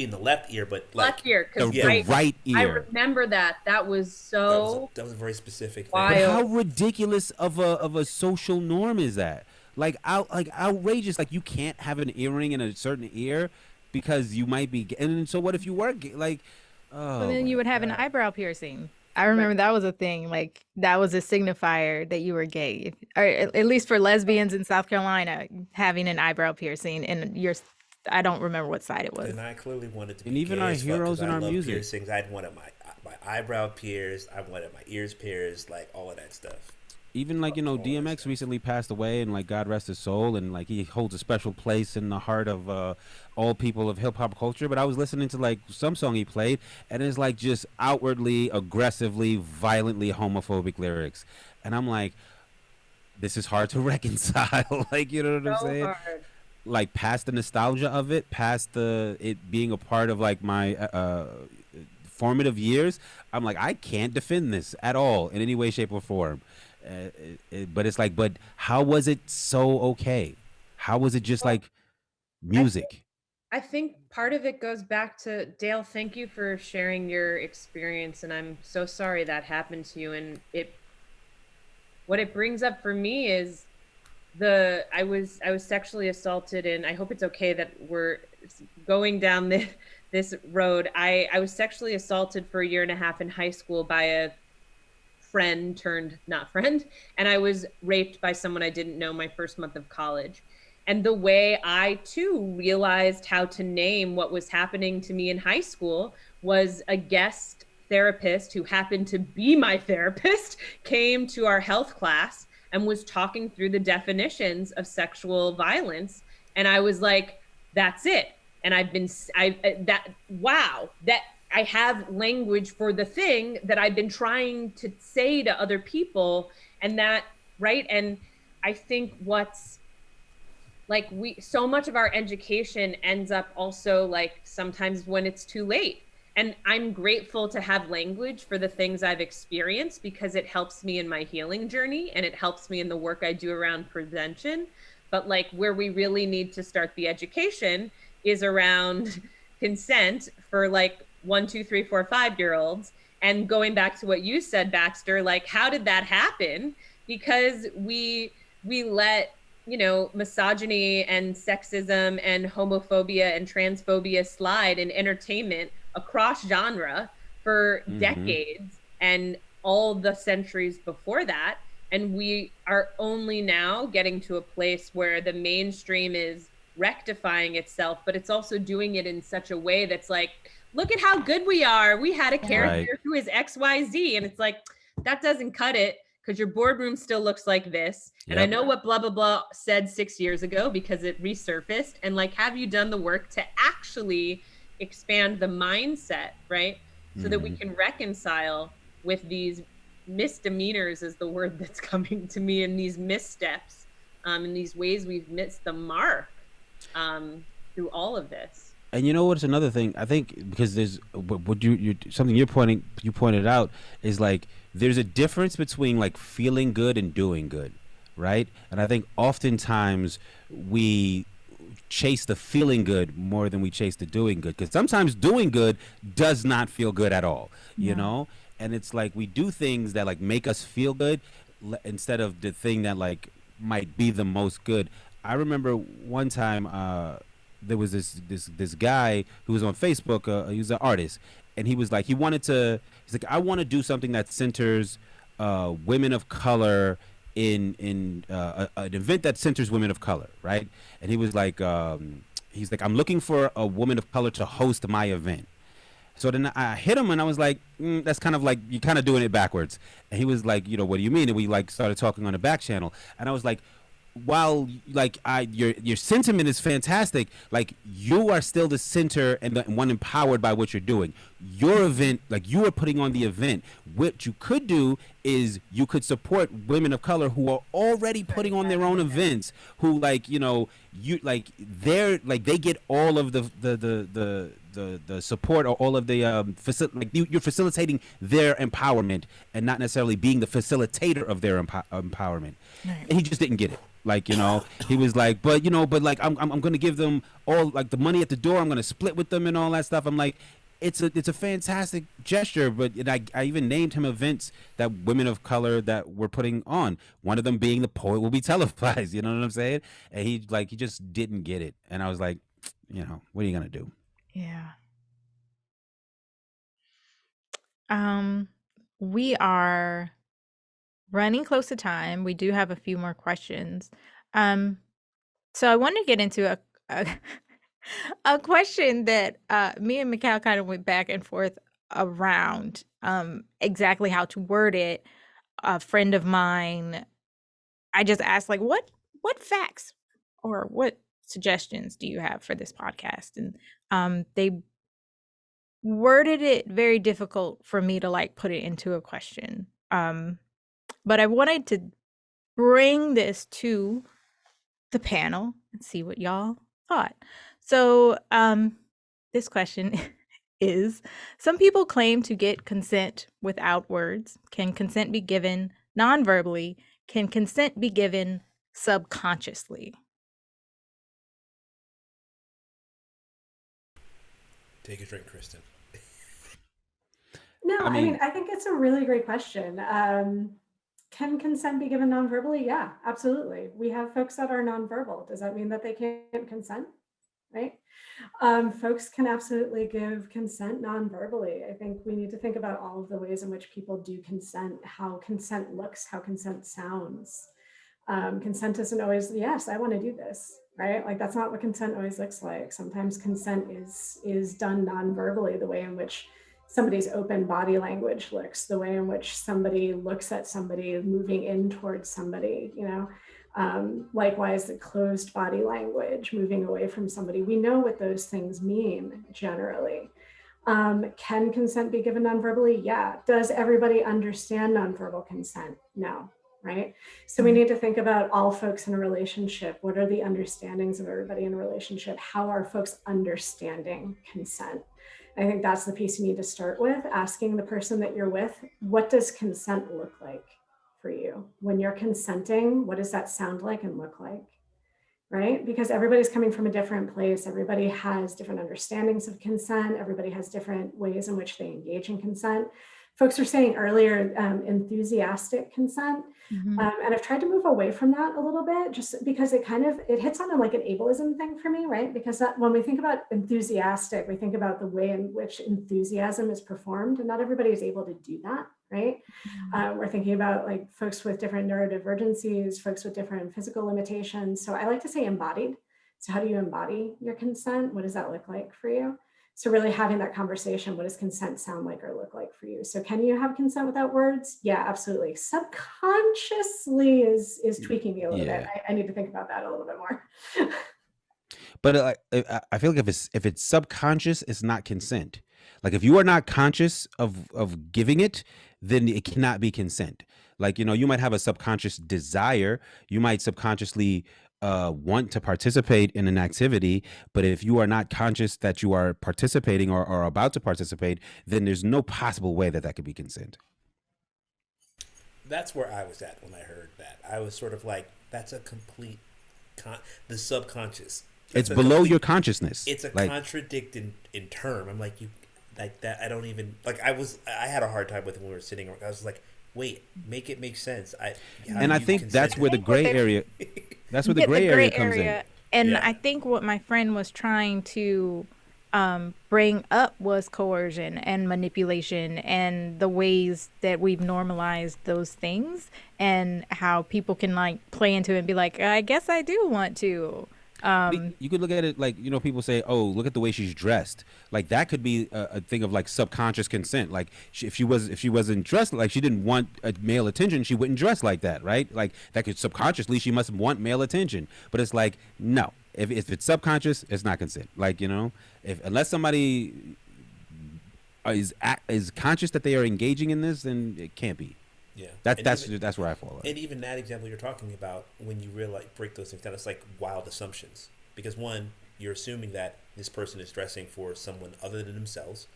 in the left ear, but like Left ear, because the right ear. I remember that was so that was a very specific thing. wild. But how ridiculous of a social norm is that? Like, outrageous. Like, you can't have an earring in a certain ear because you might be. And so what if you were like? Oh, But then you would have an eyebrow piercing. I remember that was a thing. Like, that was a signifier that you were gay, or at least for lesbians in South Carolina, having an eyebrow piercing. And I don't remember what side it was. And I clearly wanted to be And even gay our as fuck, heroes 'cause in I our love music. piercings. I wanted my eyebrow pierced. I wanted my ears pierced. Like all of that stuff. Even like, you know, All that DMX stuff. recently passed away, and like, God rest his soul, and like, he holds a special place in the heart of all people of hip hop culture. But I was listening to like some song he played, and it's like just outwardly, aggressively, violently homophobic lyrics, and I'm like, this is hard to reconcile. Like, you know what I'm saying? hard. Like, past the nostalgia of it, past it being a part of like my formative years, I'm like, I can't defend this at all in any way, shape, or form. But it's like, but how was it so okay? How was it just like music? I think part of it goes back to Dale. Thank you for sharing your experience, and I'm so sorry that happened to you. And what it brings up for me is I was sexually assaulted, and I hope it's okay that we're going down this road. I was sexually assaulted for 1.5 years in high school by a friend turned not friend, and I was raped by someone I didn't know my first month of college. And the way I too realized how to name what was happening to me in high school was a guest therapist who happened to be my therapist came to our health class and was talking through the definitions of sexual violence, and I was like, that's it. And I have language for the thing that I've been trying to say to other people, and that, right? And I think what's like, so much of our education ends up also like sometimes when it's too late. And I'm grateful to have language for the things I've experienced because it helps me in my healing journey and it helps me in the work I do around prevention. But like where we really need to start the education is around consent for like 1, 2, 3, 4, 5-year-olds. And going back to what you said, Baxter, like how did that happen? Because we let, you know, misogyny and sexism and homophobia and transphobia slide in entertainment across genre for decades and all the centuries before that. And we are only now getting to a place where the mainstream is rectifying itself, but it's also doing it in such a way that's like, look at how good we are. We had a character who is XYZ. And it's like, that doesn't cut it because your boardroom still looks like this. And I know what blah, blah, blah said 6 years ago because it resurfaced. And like, have you done the work to actually expand the mindset, right? So that we can reconcile with these misdemeanors is the word that's coming to me, and these missteps, in these ways we've missed the mark through all of this. And you know what's another thing? I think because there's what you something you pointed out is like there's a difference between like feeling good and doing good, right? And I think oftentimes we chase the feeling good more than we chase the doing good, because sometimes doing good does not feel good at all, you know? And it's like we do things that like make us feel good instead of the thing that like might be the most good. I remember one time there was this guy who was on Facebook. He was an artist, and he was like, he's like, I want to do something that centers women of color in an event that centers women of color, right? And he was like, he's like, I'm looking for a woman of color to host my event. So then I hit him and I was like, that's kind of like, you're kind of doing it backwards. And he was like, you know, what do you mean? And we like started talking on the back channel. And I was like, while like your sentiment is fantastic, like you are still the center and the one empowered by what you're doing. Your event, like you are putting on the event. What you could do is you could support women of color who are already putting on their own events, who like, you know, you like they're like they get all of the support or all of the like you're facilitating their empowerment and not necessarily being the facilitator of their empowerment. And he just didn't get it. Like, you know, he was like, but, you know, but like, I'm going to give them all like the money at the door. I'm going to split with them and all that stuff. I'm like, it's a fantastic gesture. But I even named him events that women of color that we're putting on. One of them being the Poet Will Be Televised. You know what I'm saying? And he just didn't get it. And I was like, you know, what are you going to do? Yeah. We are running close to time. We do have a few more questions. So I want to get into a question that me and Mikal kind of went back and forth around exactly how to word it. A friend of mine, I just asked like, what facts or what suggestions do you have for this podcast? And they worded it very difficult for me to like put it into a question. But I wanted to bring this to the panel and see what y'all thought. So this question is, some people claim to get consent without words. Can consent be given non-verbally? Can consent be given subconsciously? Take a drink, Cristen. No, I mean, I think it's a really great question. Can consent be given non-verbally? Yeah, absolutely. We have folks that are non-verbal. Does that mean that they can't consent? Right? Folks can absolutely give consent non-verbally. I think we need to think about all of the ways in which people do consent, how consent looks, how consent sounds. Consent isn't always, yes, I want to do this, right? Like that's not what consent always looks like. Sometimes consent is done non-verbally, the way in which somebody's open body language looks, the way in which somebody looks at somebody moving in towards somebody, you know, likewise the closed body language, moving away from somebody. We know what those things mean generally. Can consent be given non-verbally? Yeah. Does everybody understand non-verbal consent? No, right? So we need to think about all folks in a relationship. What are the understandings of everybody in a relationship? How are folks understanding consent? I think that's the piece you need to start with, asking the person that you're with, what does consent look like for you? When you're consenting, what does that sound like and look like? Right? Because everybody's coming from a different place. Everybody has different understandings of consent. Everybody has different ways in which they engage in consent. Folks were saying earlier, enthusiastic consent. And I've tried to move away from that a little bit, just because it hits on like an ableism thing for me, right? Because when we think about enthusiastic, we think about the way in which enthusiasm is performed, and not everybody is able to do that, right? We're thinking about like folks with different neurodivergencies, folks with different physical limitations. So I like to say embodied. So how do you embody your consent? What does that look like for you? So really having that conversation, what does consent sound like or look like for you? So can you have consent without words? Yeah, absolutely. Subconsciously is tweaking me a little bit. I need to think about that a little bit more. But I feel like if it's subconscious, it's not consent. Like if you are not conscious of giving it, then it cannot be consent. Like, you know, you might have a subconscious desire. You might subconsciously want to participate in an activity, but if you are not conscious that you are participating or are about to participate, then there's no possible way that could be consent. That's where I was at when I heard that. I was sort of like, that's a complete the subconscious. It's below your consciousness. It's a contradiction in term. I'm like, you like that. I don't even like. I had a hard time with it when we were sitting. I was like, wait, make it make sense. I think that's where the gray area. That's where the gray area comes in. And I think what my friend was trying to bring up was coercion and manipulation and the ways that we've normalized those things and how people can like play into it and be like, I guess I do want to. You could look at it like, you know, people say, oh, look at the way she's dressed. Like that could be a thing of like subconscious consent. Like if she wasn't dressed, like she didn't want male attention, she wouldn't dress like that, right? Like that could subconsciously, she must want male attention. But it's like, no, if it's subconscious, it's not consent. Like, you know, unless somebody is conscious that they are engaging in this, then it can't be. Yeah, that's where I fall. And even that example you're talking about, when you realize break those things down, it's like wild assumptions. Because one, you're assuming that this person is dressing for someone other than themselves.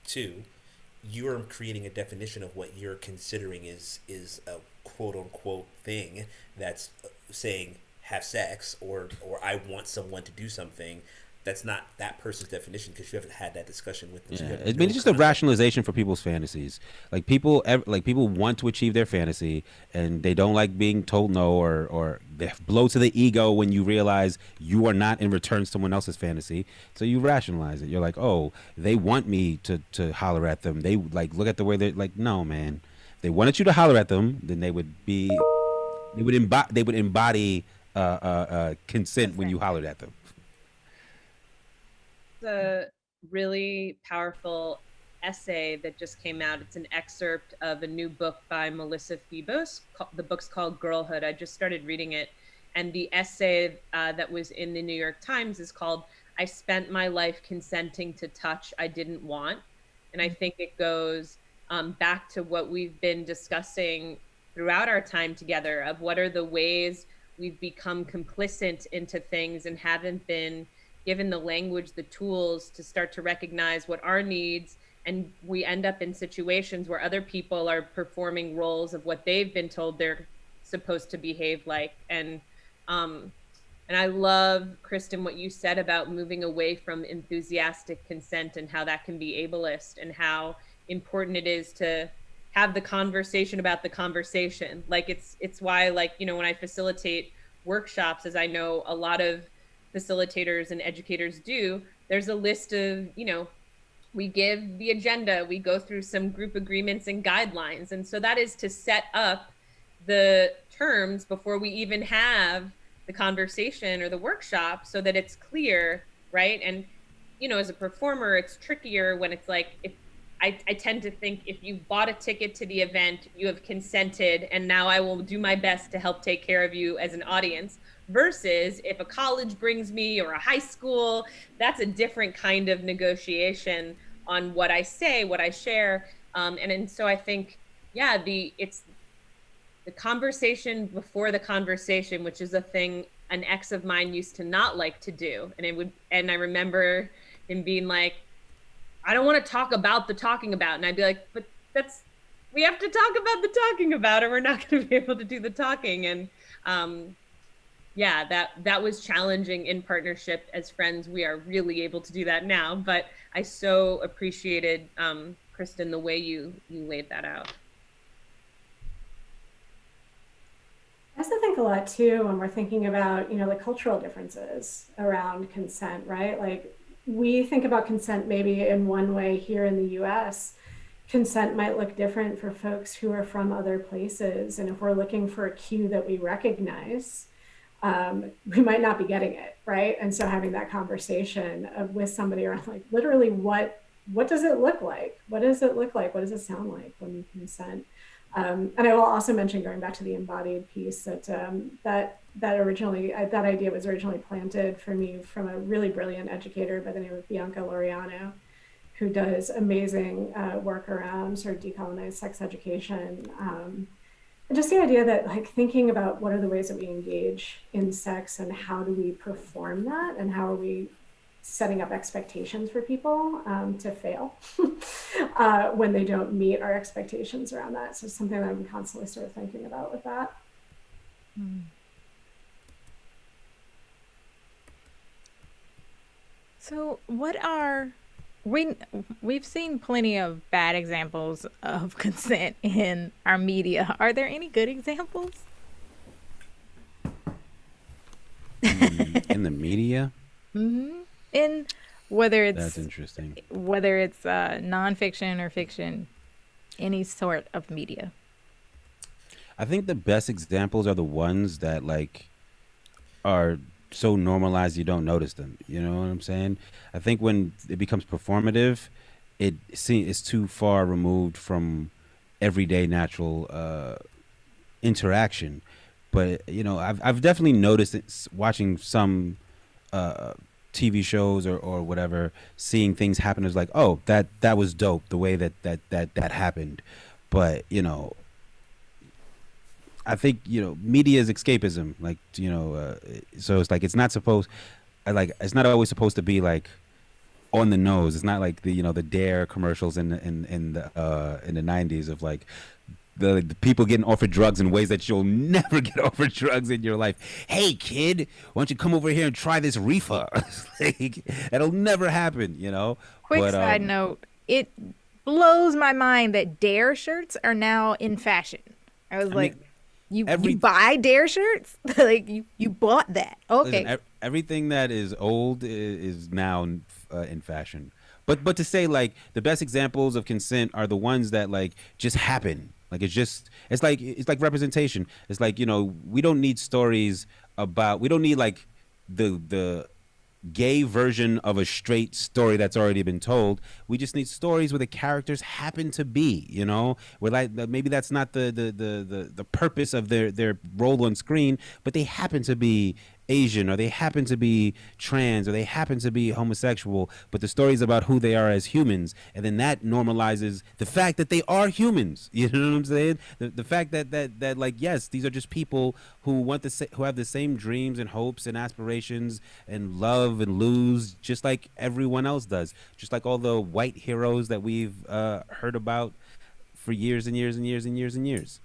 Two, you're creating a definition of what you're considering is a quote unquote thing that's saying have sex or I want someone to do something. That's not that person's definition because you haven't had that discussion with them. Yeah. It's just a rationalization for people's fantasies. Like people want to achieve their fantasy and they don't like being told no or they blow to the ego when you realize you are not in return someone else's fantasy. So you rationalize it. You're like, oh, they want me to holler at them. They like look at the way they're like, no, man. If they wanted you to holler at them, then they would embody consent when you hollered at them. A really powerful essay that just came out. It's an excerpt of a new book by Melissa Febos. The book's called Girlhood. I just started reading it. And the essay that was in the New York Times is called, I Spent My Life Consenting to Touch I Didn't Want. And I think it goes back to what we've been discussing throughout our time together of what are the ways we've become complicit into things and haven't been given the language, the tools to start to recognize what our needs, and we end up in situations where other people are performing roles of what they've been told they're supposed to behave like. And I love, Cristen, what you said about moving away from enthusiastic consent and how that can be ableist and how important it is to have the conversation about the conversation. Like it's why, like, you know, when I facilitate workshops, as I know a lot of facilitators and educators do, there's a list of, you know, we give the agenda, we go through some group agreements and guidelines. And so that is to set up the terms before we even have the conversation or the workshop so that it's clear, right? And, you know, as a performer, it's trickier when it's like, if I tend to think if you've bought a ticket to the event, you have consented, and now I will do my best to help take care of you as an audience. Versus if a college brings me or a high school, that's a different kind of negotiation on what I say, what I share. And so I think, yeah, it's the conversation before the conversation, which is a thing an ex of mine used to not like to do. And I remember him being like, I don't want to talk about the talking about. And I'd be like, but we have to talk about the talking about, or we're not going to be able to do the talking. And yeah, that was challenging in partnership. As friends, we are really able to do that now. But I so appreciated, Cristen, the way you laid that out. I also think a lot too when we're thinking about, the cultural differences around consent, right? Like we think about consent maybe in one way here in the US. Consent might look different for folks who are from other places. And if we're looking for a cue that we recognize, we might not be getting it, right? And so having that conversation with somebody around like literally what does it look like? What does it look like? What does it sound like when you consent? And I will also mention, going back to the embodied piece, that that idea was originally planted for me from a really brilliant educator by the name of Bianca Laureano, who does amazing work around sort of decolonized sex education. And just the idea that like thinking about what are the ways that we engage in sex and how do we perform that and how are we setting up expectations for people to fail when they don't meet our expectations around that. So something that I'm constantly sort of thinking about with that. So we've seen plenty of bad examples of consent in our media. Are there any good examples? In the media? Mm-hmm. In whether it's That's interesting. Whether it's nonfiction or fiction, any sort of media. I think the best examples are the ones that like are so normalized you don't notice them. You know what I'm saying? I think when it becomes performative, it's too far removed from everyday natural interaction. But I've definitely noticed it watching some TV shows or whatever, seeing things happen is like, oh, that was dope the way that happened. But I think media is escapism, like so it's like it's not always supposed to be like on the nose. It's not like the Dare commercials in the 90s of like the people getting offered drugs in ways that you'll never get offered drugs in your life. Hey kid, why don't you come over here and try this reefer? Like, that'll never happen, Quick side note, it blows my mind that Dare shirts are now in fashion. I was like, you buy Dare shirts? Like you bought that. Okay. Listen, everything that is old is now in fashion. But to say like the best examples of consent are the ones that like just happen. Like it's like representation. It's like, we don't need stories about, we don't need like the gay version of a straight story that's already been told. We just need stories where the characters happen to be, where like maybe that's not the purpose of their role on screen, but they happen to be Asian, or they happen to be trans, or they happen to be homosexual, but the story is about who they are as humans, and then that normalizes the fact that they are humans. You know what I'm saying? The fact that like, yes, these are just people who who have the same dreams and hopes and aspirations and love and lose, just like everyone else does, just like all the white heroes that we've heard about for years and years and years and years and years.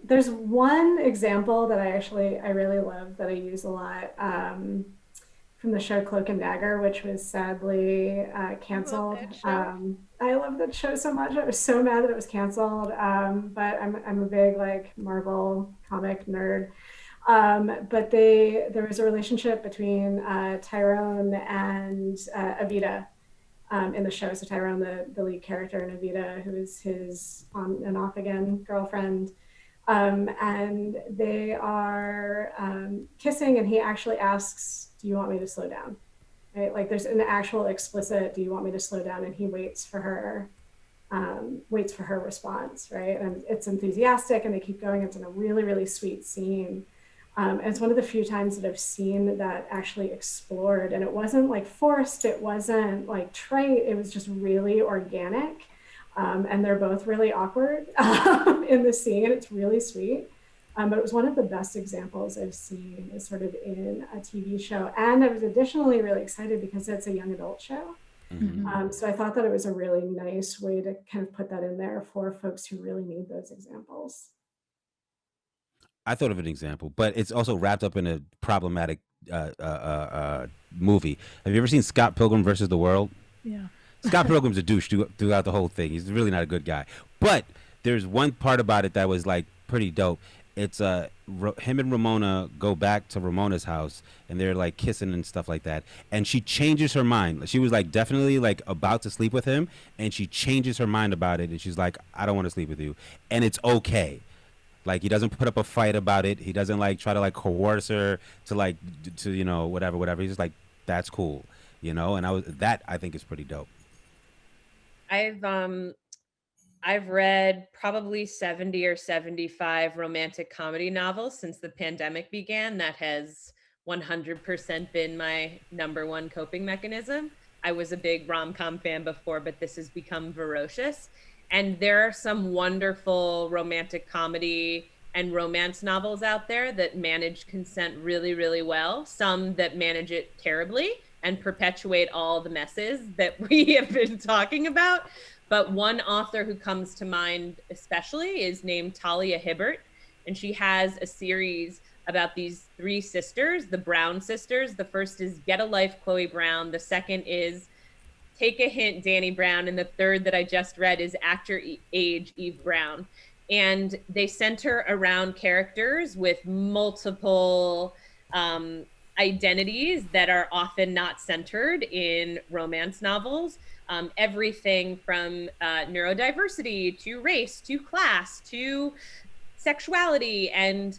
There's one example that I really love that I use a lot from the show Cloak and Dagger, which was sadly canceled. I love that show so much. I was so mad that it was canceled, but I'm a big like Marvel comic nerd. But there was a relationship between Tyrone and Evita in the show. So Tyrone, the lead character, and Evita, who is his on and off again girlfriend. And they are kissing, and he actually asks, do you want me to slow down? Right? Like there's an actual explicit, do you want me to slow down? And he waits for her response, right? And it's enthusiastic, and they keep going. It's in a really, really sweet scene. And it's one of the few times that I've seen that actually explored, and it wasn't like forced, it wasn't like trite, it was just really organic. And they're both really awkward in the scene. It's really sweet. But it was one of the best examples I've seen is sort of in a TV show. And I was additionally really excited because it's a young adult show. So I thought that it was a really nice way to kind of put that in there for folks who really need those examples. I thought of an example, but it's also wrapped up in a problematic movie. Have you ever seen Scott Pilgrim versus the World? Yeah. Scott Pilgrim's a douche throughout the whole thing. He's really not a good guy. But there's one part about it that was like pretty dope. It's him and Ramona go back to Ramona's house and they're like kissing and stuff like that. And she changes her mind. She was like definitely like about to sleep with him, and she changes her mind about it. And she's like, I don't want to sleep with you. And it's okay. Like, he doesn't put up a fight about it. He doesn't like try to like coerce her to like to you know whatever. He's just like, that's cool, you know. And I think is pretty dope. I've read probably 70 or 75 romantic comedy novels since the pandemic began. That has 100% been my number one coping mechanism. I was a big rom-com fan before, but this has become voracious. And there are some wonderful romantic comedy and romance novels out there that manage consent really, really well. Some that manage it terribly and perpetuate all the messes that we have been talking about. But one author who comes to mind especially is named Talia Hibbert. And she has a series about these three sisters, the Brown sisters. The first is Get a Life, Chloe Brown. The second is Take a Hint, Danny Brown. And the third that I just read is Act Your Age, Eve Brown. And they center around characters with multiple identities that are often not centered in romance novels. Everything from neurodiversity to race to class to sexuality. And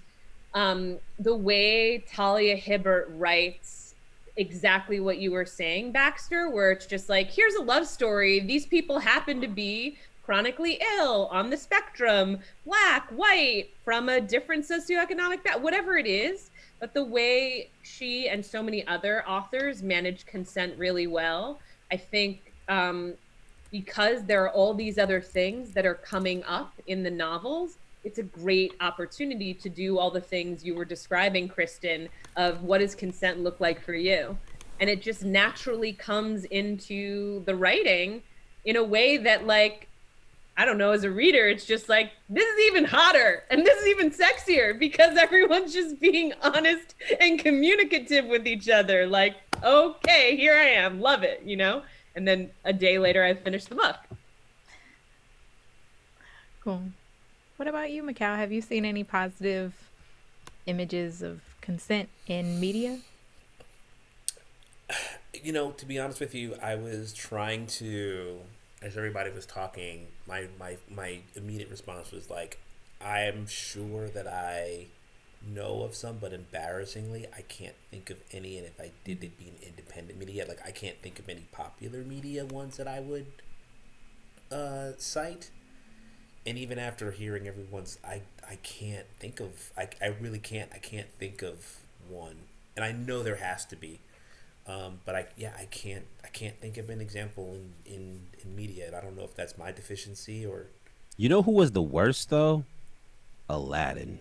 the way Talia Hibbert writes exactly what you were saying, Baxter, where it's just like, here's a love story. These people happen to be chronically ill, on the spectrum, Black, white, from a different socioeconomic background, whatever it is. But the way she and so many other authors manage consent really well, I think because there are all these other things that are coming up in the novels, it's a great opportunity to do all the things you were describing, Cristen, of what does consent look like for you? And it just naturally comes into the writing in a way that, like, I don't know, as a reader, it's just like, this is even hotter and this is even sexier because everyone's just being honest and communicative with each other. Like, okay, here I am, love it, you know? And then a day later, I finished the book. Cool. What about you, Mikal? Have you seen any positive images of consent in media? You know, to be honest with you, I was trying to, as everybody was talking, my immediate response was like, I'm sure that I know of some, but embarrassingly, I can't think of any. And if I did, it'd be an independent media. Like, I can't think of any popular media ones that I would cite. And even after hearing everyone's, I can't think of, I really can't. I can't think of one. And I know there has to be. But I can't think of an example in media. And I don't know if that's my deficiency or. You know who was the worst though? Aladdin.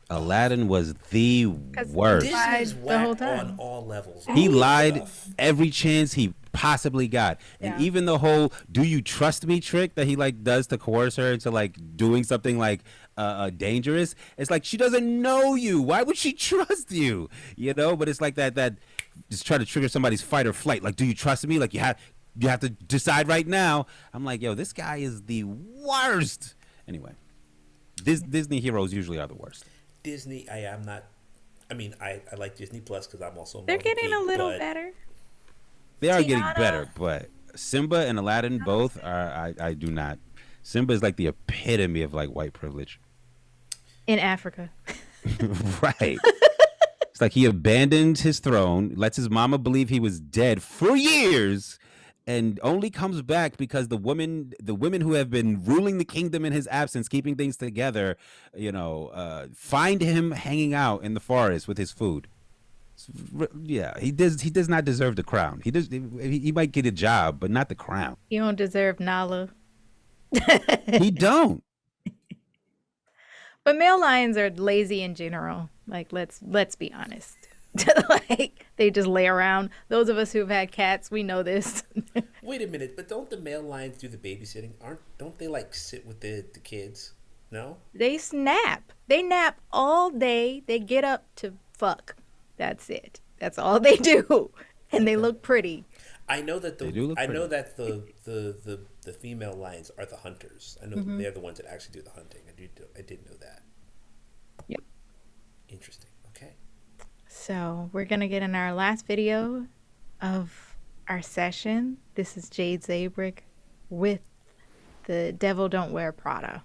Aladdin was the worst. Disney's whack on all levels. He lied every chance he possibly got. And even the whole "do you trust me" trick that he like does to coerce her into like doing something like dangerous. It's like, she doesn't know you. Why would she trust you? You know, but it's like that just try to trigger somebody's fight or flight. Like, do you trust me? Like, you have to decide right now. I'm like, yo, this guy is the worst. Anyway, Disney heroes usually are the worst. Disney, I like Disney Plus because I'm also. They're getting a little better. They are getting better, but Simba and Aladdin both are. I do not. Simba is like the epitome of like white privilege. In Africa. Right. It's like he abandoned his throne, lets his mama believe he was dead for years, and only comes back because the women who have been ruling the kingdom in his absence, keeping things together, find him hanging out in the forest with his food. Yeah, he does not deserve the crown. He might get a job, but not the crown. You don't deserve Nala. He don't. But male lions are lazy in general. Like, let's be honest. Like, they just lay around. Those of us who've had cats, we know this. Wait a minute, but don't the male lions do the babysitting? Don't they like sit with the kids? No? They snap. They nap all day. They get up to fuck. That's it. That's all they do. And they look pretty. I know that They do look pretty. the female lions are the hunters. I know that they're the ones that actually do the hunting. I did know that. Yep. Interesting. Okay. So we're going to get in our last video of our session. This is Jade Zabric with The Devil Don't Wear Prada.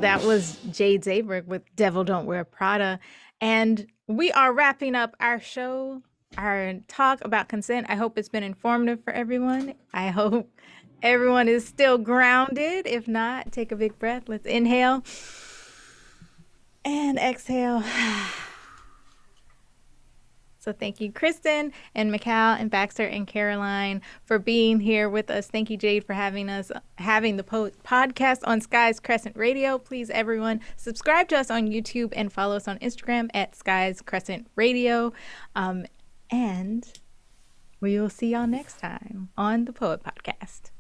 That was Jade Zabric with Devil Don't Wear Prada. And we are wrapping up our show, our talk about consent. I hope it's been informative for everyone. I hope everyone is still grounded. If not, take a big breath. Let's inhale and exhale. So thank you, Cristen and Mikal and Baxter and Caroline for being here with us. Thank you, Jade, for having the podcast on Skye's Crescent Radio. Please, everyone, subscribe to us on YouTube and follow us on Instagram at Skye's Crescent Radio. And we will see y'all next time on the Poet Podcast.